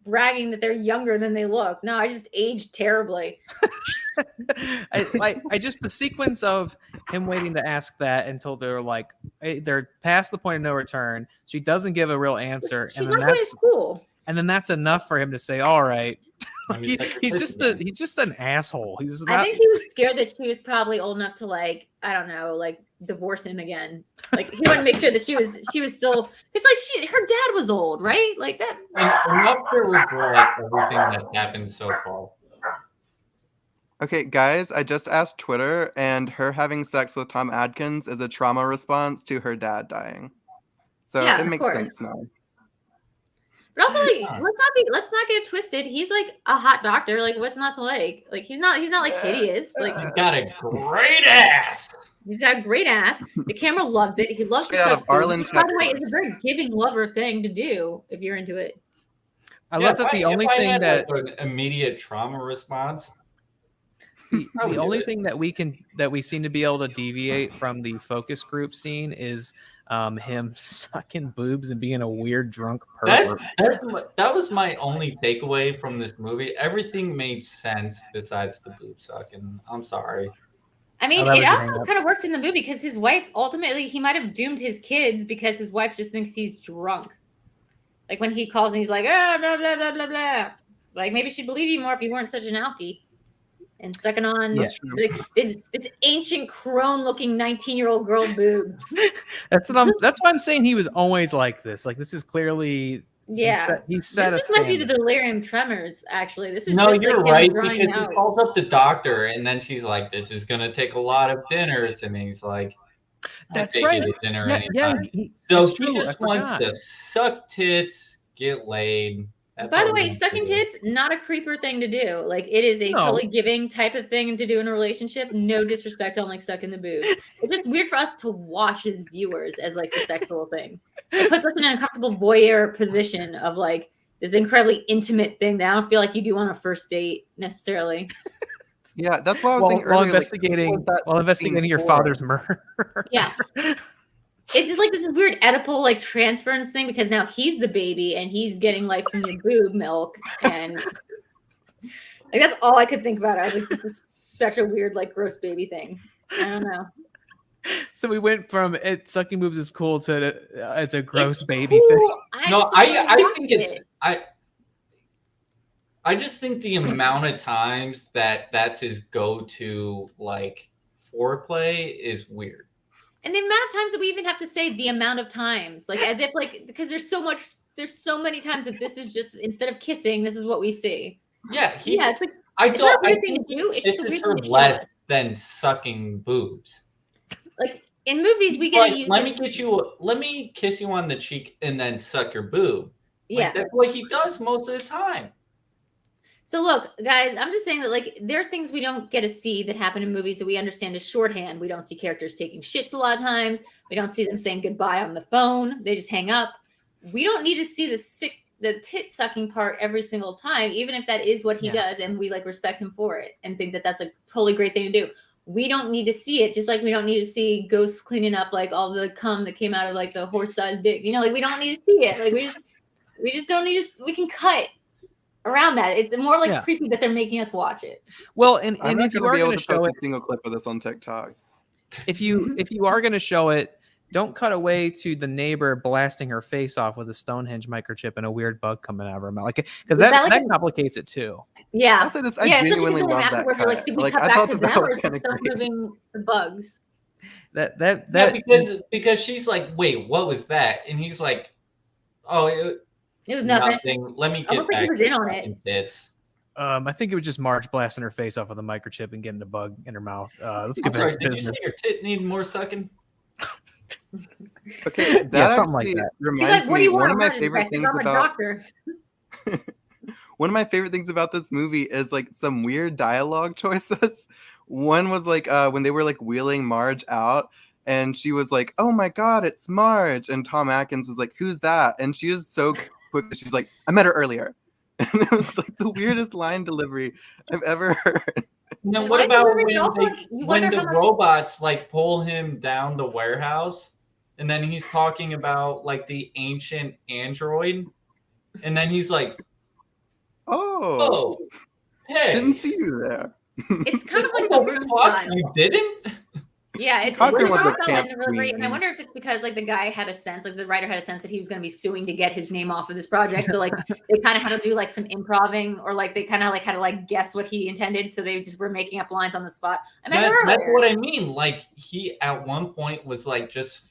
bragging that they're younger than they look. No, I just aged terribly. I just the sequence of him waiting to ask that until they're like they're past the point of no return. She doesn't give a real answer, She's not going to school. and then that's enough for him to say, "All right." Let me check He's your just again. he's just an asshole. He's I not. think he was scared that she was probably old enough to like I don't know like divorce him again. Like he wanted to make sure that she was still because like her dad was old, right? Like that. Enough to regret everything that's happened so far. Okay, guys, I just asked Twitter, and her having sex with Tom Adkins is a trauma response to her dad dying. So Yeah, it of makes course. sense now. But also, like, Yeah. let's not get it twisted. He's like a hot doctor. Like, what's not to like? Like, he's not like hideous. Like, He's got a great ass. he's got a great ass. The camera loves it. He loves to Straight out suck of Arlen, boobs, which, by the way, is Texas. a very giving lover thing to do if you're into it. I love that the only thing that an immediate trauma response, The only thing that we seem to be able to deviate from the focus group scene is him sucking boobs and being a weird drunk pervert. That was my only takeaway from this movie. Everything made sense besides the boob sucking. I'm sorry. I mean, that it was your also hang-up. kind of works in the movie because his wife, ultimately, he might have doomed his kids because his wife just thinks he's drunk. Like when he calls and he's like, blah, blah, blah, blah, blah. Like maybe she'd believe you more if you weren't such an alkie. And sucking on That's true. like, this ancient crone-looking 19-year-old girl boobs. That's why I'm saying he was always like this. Like this is clearly Yeah. he set This a just might be the standard. delirium tremors, actually. This is No, just you're like him right, drawing because out. he calls up the doctor and then she's like, "This is gonna take a lot of dinners," and he's like, That's "I'll right. take you to dinner Yeah, anytime." So it's he true, I just wants forgot. to suck tits, get laid. That's By the all he way, wants sucking to do. tits, not a creeper thing to do. Like it is a No. totally giving type of thing to do in a relationship. No disrespect on like sucking the boob. It's just weird for us to watch as viewers as like the sexual thing. It puts us in an uncomfortable voyeur position of like this incredibly intimate thing that I don't feel like you do on a first date necessarily. Yeah, that's why I was While saying earlier. investigating your scene father's for? murder. Yeah. It's just like this weird Oedipal like transference thing because now he's the baby and he's getting life from your boob milk, and like that's all I could think about. I was like, this is such a weird like gross baby thing. I don't know. So we went from sucking boobs is cool to it's a gross It's baby cool. thing. No, just don't I watch think it's it. I just think the amount of times that's his go-to like foreplay is weird. And the amount of times that we even have to say the amount of times, like as if like because there's so many times that this is just instead of kissing, this is what we see. Yeah, Yeah, it's like I it's not a don't. I weird thing to think do. It's this just a is weird her thing to show less us. than sucking boobs. Like in movies, we get Like, to use. let me kiss you on the cheek and then suck your boob. Yeah. Like, that's what he does most of the time. So look, guys, I'm just saying that like there's things we don't get to see that happen in movies that we understand as shorthand. We don't see characters taking shits a lot of times. We don't see them saying goodbye on the phone. They just hang up. We don't need to see the tit sucking part every single time, even if that is what he does, and we like respect him for it and think that that's a totally great thing to do. We don't need to see it, just like we don't need to see ghosts cleaning up like all the cum that came out of like the horse-sized dick. You know, like we don't need to see it. Like we just don't need to. We can cut around that. It's more like creepy that they're making us watch it. Well, and I'm not if you gonna are be able going to to show post it, a single clip of this on TikTok. if you are going to show it, don't cut away to the neighbor blasting her face off with a Stonehenge microchip and a weird bug coming out of her mouth, like because that complicates it too. Yeah, I'll say this: I especially genuinely because then love that afterwards, cut. we're like, did we Like, cut I back thought to that them, or was is kind it of still great. moving the bugs? Yeah, because she's like, wait, what was that? And he's like, oh, it was nothing. Let me get Almost like back he was to in on it. bits. I think it was just Marge blasting her face off with a microchip and getting a bug in her mouth. Let's get I'm back sorry, to did you business. say your tit need more sucking? Okay, that Yeah, something like actually that. He's reminds like, what do me. you want? One of my I'm favorite things I'm a about doctor. one of my favorite things about this movie is like some weird dialogue choices. One was like when they were like wheeling Marge out, and she was like, "Oh my God, it's Marge!" And Tom Atkins was like, "Who's that?" And she was so quick that she's like, "I met her earlier." And it was like the weirdest line delivery I've ever heard. Now, what Line about delivery, when, but also, like, you wonder the how much- robots like pull him down the warehouse, and then he's talking about like the ancient android, and then he's like, Oh, hey, didn't see you there. It's kind of like what the the room fuck? style. You didn't? Yeah, it's Cochran was not a the camp line delivery, and I queen. wonder if it's because like the guy had a sense, like the writer had a sense that he was going to be suing to get his name off of this project. So like they kind of had to do like some improving, or like they kind of like had to like guess what he intended. So they just were making up lines on the spot. I met her That's earlier. what I mean. Like he at one point was like, just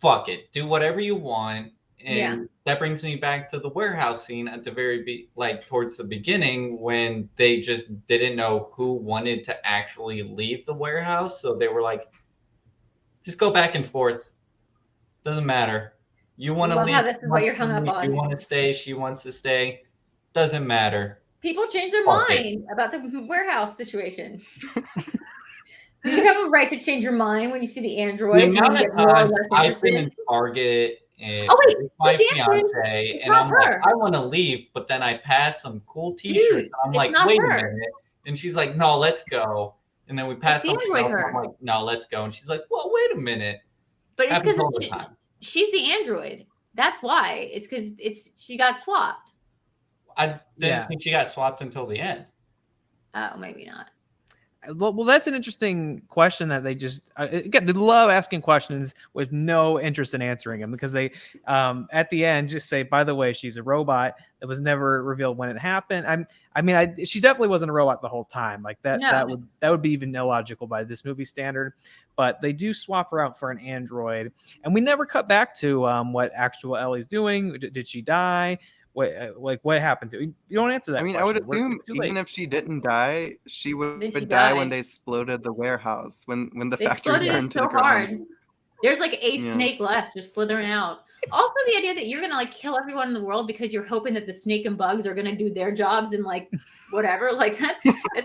fuck it, do whatever you want. And that brings me back to the warehouse scene at the very like towards the beginning, when they just didn't know who wanted to actually leave the warehouse. So they were like, just go back and forth. Doesn't matter. You want to leave. How this is what you're hung up on. You want to stay. She wants to stay. Doesn't matter. People change their Fuck mind about the warehouse situation. You have a right to change your mind when you see the android. The amount of times I've been in Target and with my fiance, and I'm like, I want to leave, but then I pass some cool T-shirts. I'm like, wait a minute, And she's like, no, let's go. And then we pass the something android else. her. I'm like, no, let's go. And she's like, well, wait a minute. But it's Happens all because the time. she's the android. That's why. It's because she got swapped. I didn't think she got swapped until the end. Oh, maybe not. Well, that's an interesting question that they just again, they love asking questions with no interest in answering them, because they at the end just say, by the way, she's a robot. It was never revealed when it happened. She definitely wasn't a robot the whole time. Like that, No. that would be even illogical by this movie standard. But they do swap her out for an android, and we never cut back to what actual Ellie's doing. Did she die? What happened to her? You don't answer that. I mean, question. I would assume Too late. even if she didn't die, she would Then she die when died. they exploded the warehouse, when the They factory exploded burned it to the so ground. hard. There's like a Yeah. snake left just slithering out. Also, the idea that you're gonna like kill everyone in the world because you're hoping that the snake and bugs are gonna do their jobs and like whatever, like that's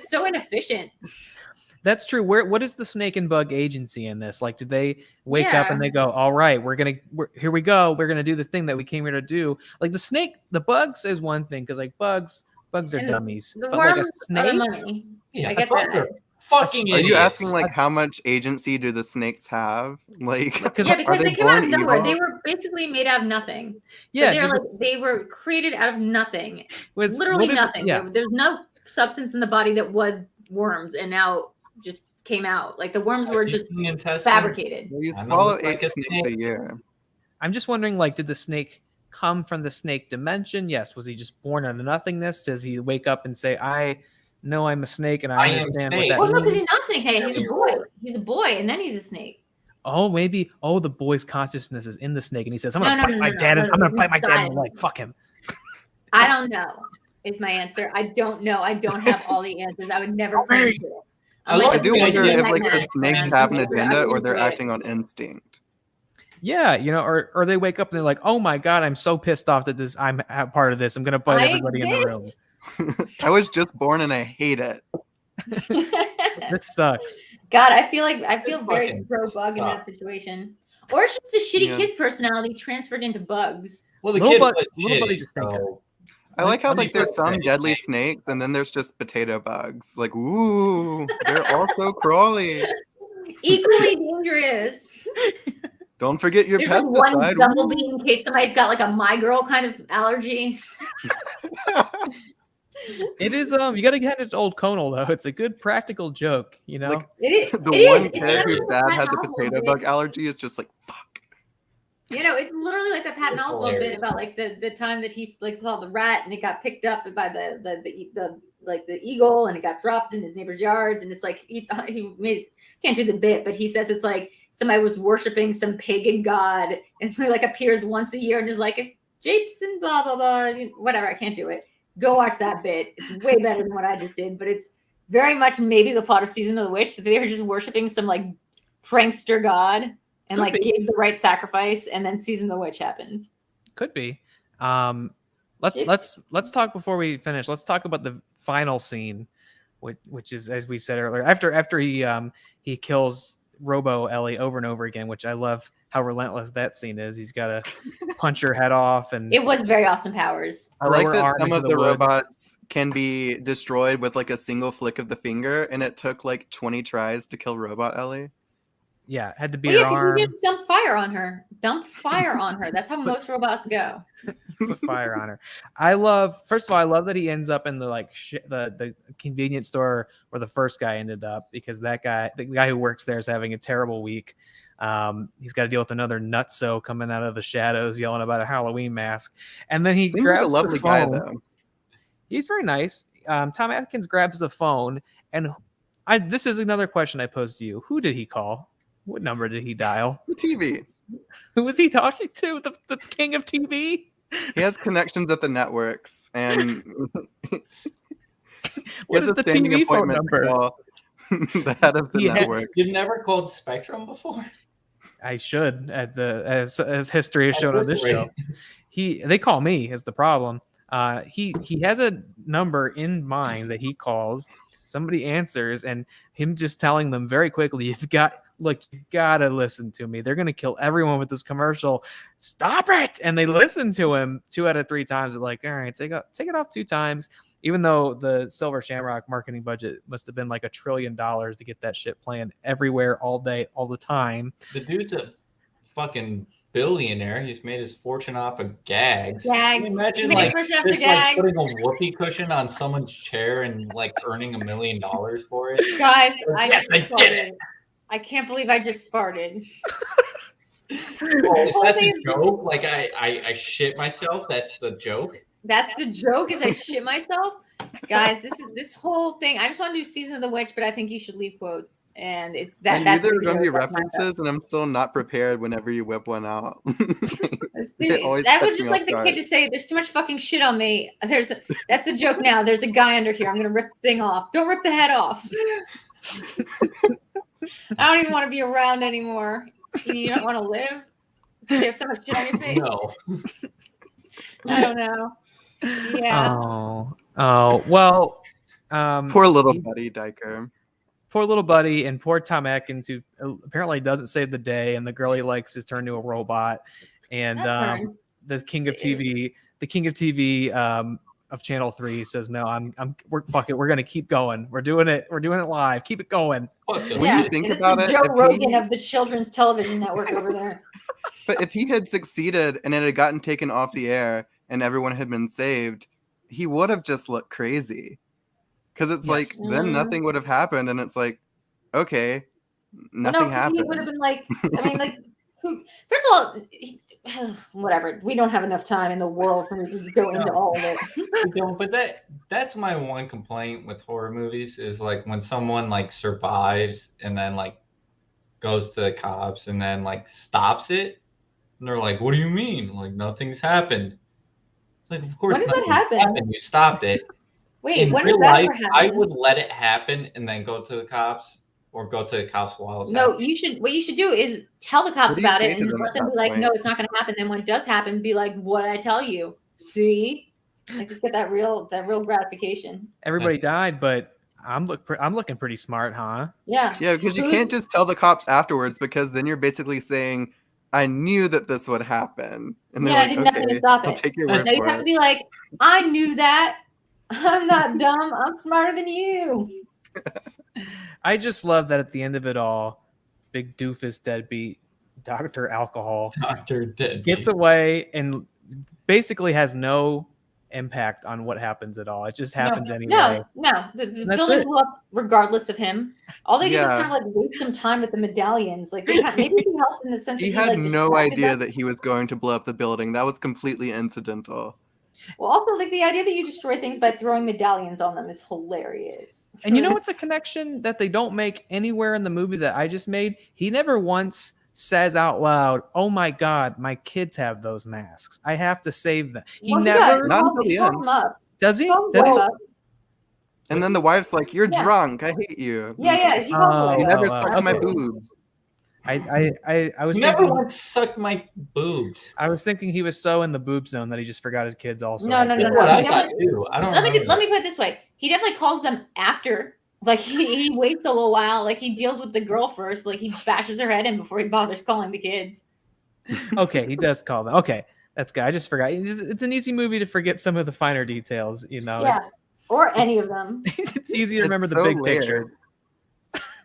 so inefficient. That's true. What is the snake and bug agency in this? Like, did they wake up and they go, all right, here we go. We're going to do the thing that we came here to do. Like the bugs is one thing. Cause like bugs are And dummies. The But like a worms are the snake, money. Yeah, I get bugs that. are fucking Are idiots. you asking like how much agency do the snakes have? Like, Because- Yeah, because are they came out of born nowhere. evil? They were basically made out of nothing. yeah, They're like they were created out of nothing. was Literally what if- nothing. Yeah. There's no substance in the body that was worms and now just came out. Like the worms were just fabricated. Well, you I know, swallow looks like 8 a snakes snake. a year. I'm just wondering, like, did the snake come from the snake dimension? Yes. Was he just born out of nothingness? Does he wake up and say, I know I'm a snake and I am understand what snake. that Well, no, because means? he's not snake. Hey, he's a boy. He's a boy, and then he's a snake. Oh, maybe. Oh, the boy's consciousness is in the snake, and he says, "I'm gonna No, bite no, my no, dad. no, I'm gonna no, bite my dad in inside. the leg. Fuck him." I don't know. Is my answer. I don't know. I don't have all the answers. I would never claim to it. I'm I like I a do the wonder idea if that like the magnetic snakes man. have an I agenda or would they're do it. acting on instinct. Yeah, or they wake up and they're like, "Oh my god, I'm so pissed off that I'm a part of this. I'm gonna bite I everybody in the room. exist. I was just born and I hate it. This sucks." God, I feel very Fucking pro bug in that sucks. situation. Or it's just the shitty Yeah. kid's personality transferred into bugs. Well, the Little kid bug- was little shitty, buddy's a stinker. so I like how Let me like there's put some snake. deadly snakes and then there's just potato bugs. Like, ooh, they're also crawly. Equally dangerous. Don't forget your There's like one pesticide. bumblebee in case somebody's got like a my girl kind of allergy. It is you got to get it to old Conal though. It's a good practical joke, you know. Like, It is. The it one is. It's kid literally whose like dad Patton has a Oswalt potato bit. bug allergy is just like, fuck. You know, it's literally like the Patton It's Oswalt bit hilarious. about like the time that he like saw the rat and it got picked up by the like the eagle and it got dropped in his neighbor's yards and it's like he can't do the bit, but he says it's like somebody was worshiping some pagan god and he like appears once a year and is like japes and blah blah blah, whatever. I can't do it. Go watch that bit. It's way better than what I just did, but it's very much maybe the plot of Season of the Witch. They're just worshiping some like prankster god and Could like be. gave the right sacrifice, and then Season of the Witch happens. Could be. Jake? Let's talk before we finish. Let's talk about the final scene, which is, as we said earlier, after he kills Robo Ellie over and over again, which I love how relentless that scene is. He's got to punch her head off, and It was very Austin Powers. I Throw like her that arm some into of the the woods. robots can be destroyed with like a single flick of the finger, and it took like 20 tries to kill Robot Ellie. yeah, had to be Well, yeah, her because arm, you just dump fire on her. Dump fire on her. That's how most robots go. put fire on her. First of all, I love that he ends up in the the convenience store where the first guy ended up, because the guy who works there is having a terrible week. He's got to deal with another nutso coming out of the shadows yelling about a Halloween mask, and then he Seems like a grabs lovely the guy phone. though. He's very nice. Tom Atkins grabs the phone, and this is another question I posed to you. Who did he call? What number did he dial? The TV. Who was he talking to? The king of TV? He has connections at the networks, and What he is has a the standing TV phone appointment number? to call the head of the Yeah. network. You've never called Spectrum before? I should, as history has shown on this Right. show. They call me is the problem. He has a number in mind that he calls. Somebody answers, and him just telling them very quickly, you've got to listen to me. They're gonna kill everyone with this commercial. Stop it! And they listen to him 2 out of 3 times. They're like, all right, take it off 2 times. Even though the Silver Shamrock marketing budget must have been like $1 trillion to get that shit playing everywhere, all day, all the time. The dude's a fucking billionaire. He's made his fortune off of gags. Gags. Can you imagine He made his like fortune after just like gags. putting a whoopee cushion on someone's chair and like earning $1 million for it? Guys, I Yes, just I did farted. I can't believe I just farted. Oh, is whole that thing the is just- joke? Like I shit myself. That's the joke. That's the joke. Is I shit myself, guys. This whole thing. I just want to do Season of the Witch, but I think you should leave quotes. And it's that. I knew That's there the were going to be joke. That's my joke. references, and I'm still not prepared whenever you whip one out. Dude, always I would cuts just me like off the guard. kid to say, "There's too much fucking shit on me." That's the joke now. There's a guy under here. I'm gonna rip the thing off. Don't rip the head off. I don't even want to be around anymore. You don't want to live. You have so much shit on your face. No. I don't know. Yeah. Oh, well. Poor little buddy Diker. Poor little buddy and poor Tom Atkins, who apparently doesn't save the day, and the girl he likes is turned to a robot. And the king of TV of Channel 3 says, "No, fuck it. We're gonna keep going. We're doing it live. Keep it going." Fuck them. When you think it is about the it, Joe if Rogan he- of the children's television network over there. But if he had succeeded and it had gotten taken off the air and everyone had been saved, he would have just looked crazy. Because it's like, then nothing would have happened. And it's like, okay, nothing happened. He would have been like, I mean, like, first of all, whatever. We don't have enough time in the world for me to just go into all of it. We don't, but that's my one complaint with horror movies is like when someone like survives and then like goes to the cops and then like stops it, and they're like, "What do you mean? Like nothing's happened?" It's like, of course, When does that nothing's happen? You stopped it. Wait, In when real did that life, ever happen? I would let it happen and then go to the cops, or go to the cops while it's No, happening. you should. What you should do is tell the cops What do you about say it to and them let at them be that like, point? "No, it's not going to happen." Then when it does happen, be like, "What did I tell you?" See, like just get that real gratification. Everybody died, but I'm looking pretty smart, huh? Yeah. Yeah, because you can't just tell the cops afterwards, because then you're basically saying, I knew that this would happen. And Yeah, I they're did like, nothing to okay, stop I'll it. take your word No, you for have to it. be like, "I knew that. I'm not dumb. I'm smarter than you." I just love that at the end of it all, big doofus deadbeat Dr. Alcohol Dr. Deadbeat. gets away and basically has no impact on what happens at all. It just happens anyway. No. The That's building it. blew up regardless of him. All they did was Yeah. kind of like waste some time with the medallions. Like maybe he helped in the sense He that had like, no distracted idea them. that he was going to blow up the building. That was completely incidental. Well, also like the idea that you destroy things by throwing medallions on them is hilarious. And you know what's a connection that they don't make anywhere in the movie that I just made? He never once says out loud, "Oh my God, my kids have those masks. I have to save them." He Well, never does. Not until He the calls end. them up. does. He Calls does. them He? up. And then the wife's like, "You're Yeah. drunk. I hate you." Yeah. He calls Oh, them You up. never wow. sucked my Okay. boobs. I was You never thinking. once sucked my boobs. I was thinking he was so in the boob zone that he just forgot his kids also. No, had no, kids. That's what I no. thought too. I don't Let me remember. put it this way. He definitely calls them after. Like he waits a little while. Like he deals with the girl first. Like he bashes her head in before he bothers calling the kids. Okay, he does call them. Okay, that's good. I just forgot. It's an easy movie to forget some of the finer details. You know, Yeah. Or any of them. it's easy to remember It's the so big layered. picture.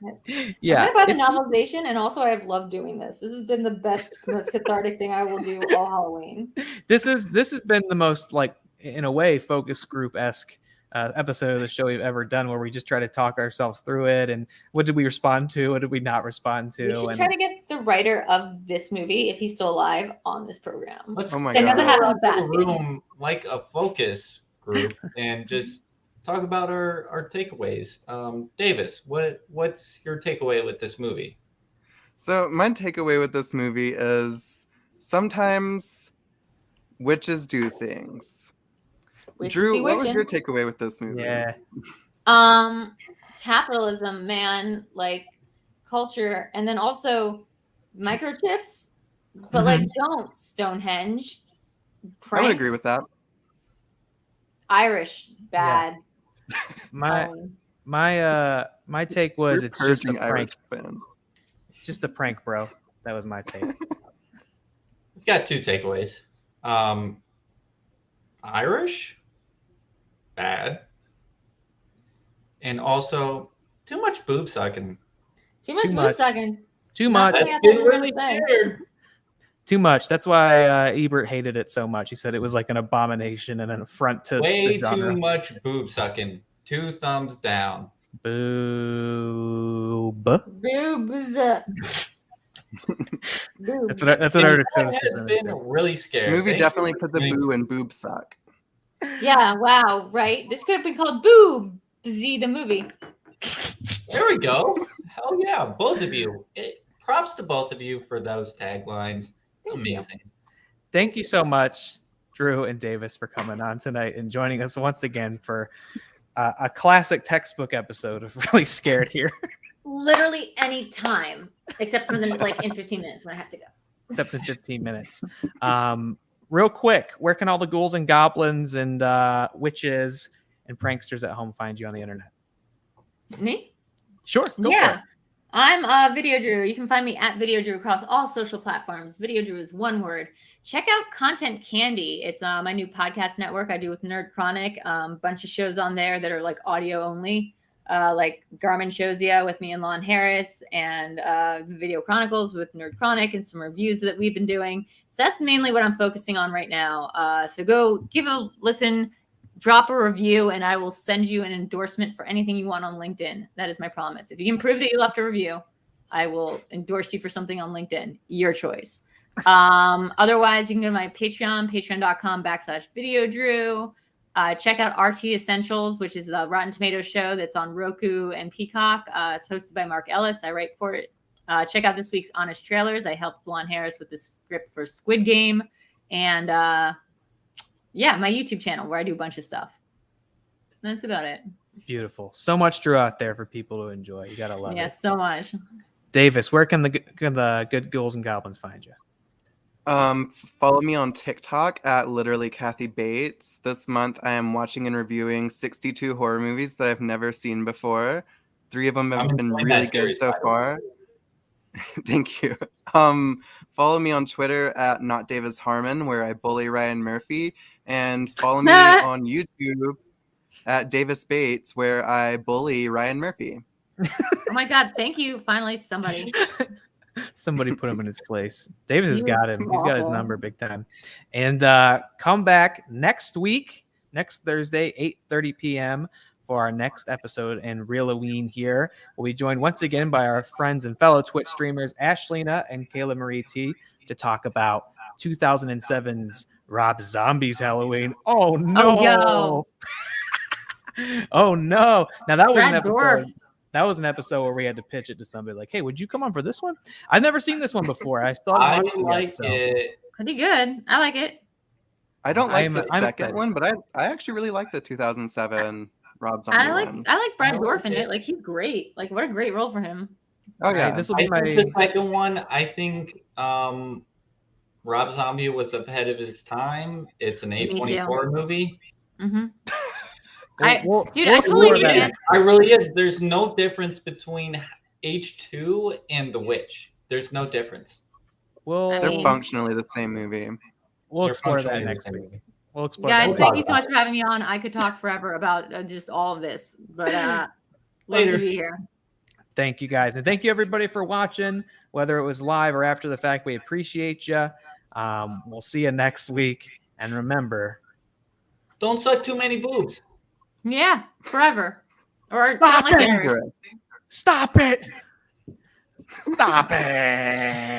I'm Yeah, gonna buy the novelization, and also I have loved doing this. This has been the best, most cathartic thing I will do all Halloween. this has been the most, like, in a way, focus group esque episode of the show we've ever done, where we just try to talk ourselves through it and what did we respond to, what did we not respond to. We should and try to get the writer of this movie, if he's still alive, on this program. Let's Oh my I know that God. happened with go around the Baskin. room like a focus group and just talk about our takeaways. Davis, what's your takeaway with this movie? So my takeaway with this movie is sometimes witches do things. Wishes Drew, be what was wishing. your takeaway with this movie? yeah, Capitalism, man, like culture, and then also microchips, but like don't Stonehenge. I would agree with Pranks, that. Irish, bad. my take was You're it's just a purging Irish prank. fans. It's just a prank, bro. That was my take. We've got two takeaways. Irish, bad. And also, too much boob sucking. Too much Too boob much. sucking. Too Not much. something I That's thought you been were really gonna say. scared. Too much. That's why Ebert hated it so much. He said it was like an abomination and an affront to Way the genre. too much boob sucking. 2 thumbs down. Boob. Boobs. That's what I heard. That has been really The scared. movie Thank definitely you put for the doing- boo and boob suck. Yeah, wow, right? This could have been called Boobsy the movie. There we go. Hell yeah, both of you. Props to both of you for those taglines. Thank you. Amazing. Thank you so much, Drew and Davis, for coming on tonight and joining us once again for a classic textbook episode of Really Scared here. Literally any time, except for the like in 15 minutes when I have to go. Except in 15 minutes. Real quick, where can all the ghouls and goblins and witches and pranksters at home find you on the internet? Me? Sure, go for it. Yeah. I'm VideoDrew. You can find me at VideoDrew across all social platforms. VideoDrew is one word. Check out Content Candy. It's my new podcast network I do with Nerd Chronic. Bunch of shows on there that are like audio only, like Garmin Shows Ya with me and Lon Harris, and Video Chronicles with Nerd Chronic, and some reviews that we've been doing. So that's mainly what I'm focusing on right now. So go give a listen. Drop a review, and I will send you an endorsement for anything you want on LinkedIn. That is my promise. If you can prove that you left a review, I will endorse you for something on LinkedIn. Your choice. Otherwise, you can go to my Patreon, patreon.com/VideoDrew. Check out RT Essentials, which is the Rotten Tomatoes show that's on Roku and Peacock. It's hosted by Mark Ellis. I write for it. Check out this week's Honest Trailers. I helped Lon Harris with the script for Squid Game. And yeah, my YouTube channel where I do a bunch of stuff. That's about it. Beautiful. So much Drew out there for people to enjoy. You gotta love it. Yes, so much. Davis, where can the good ghouls and goblins find you? Follow me on TikTok at literally Kathy Bates. This month I am watching and reviewing 62 horror movies that I've never seen before. 3 of them have I'm been enjoying really that good series, so by the way. far. Thank you. Follow me on Twitter at Not Davis Harmon, where I bully Ryan Murphy, and follow me on YouTube at Davis Bates, where I bully Ryan Murphy. Oh my God, thank you. Finally, somebody. Somebody put him in his place. Davis has You got him. He's got his awful. number big time. And come back next week, next Thursday, 8:30 p.m. for our next episode and Reeloween here. We'll be joined once again by our friends and fellow Twitch streamers Ashlina and Kayla Marie T to talk about 2007's Rob Zombie's Halloween. Oh no! yo. Oh no! Now that was an Brad Dorff. episode. That was an episode where we had to pitch it to somebody like, "Hey, would you come on for this one?" I've never seen this one before. I still I haven't watched it yet, like so. it. Pretty good. I like it. I don't like the I'm second excited. one, but I actually really like the 2007 Rob Zombie I like one. Brad I like Dorff in it. it. Like he's great. Like what a great role for him. Oh yeah. This will I be my. think the second one, I think Rob Zombie was ahead of his time. It's an Me too. A24 movie. Mm-hmm. We'll Dude, I explore totally that get it. next I really is. There's no difference between H2 and The Witch. There's no difference. We'll I They're mean- functionally the same movie. we'll They're explore that functionally the next same week. movie. We'll explore Guys, that. thank talk you so about much for having me on. I could talk forever about just all of this, but love Later. to be here. Thank you guys, and thank you everybody for watching, whether it was live or after the fact. We appreciate you. We'll see you next week, and remember, Don't suck too many boobs. Yeah, forever. Or Stop not like it! Eric. Dangerous. stop it. Stop it.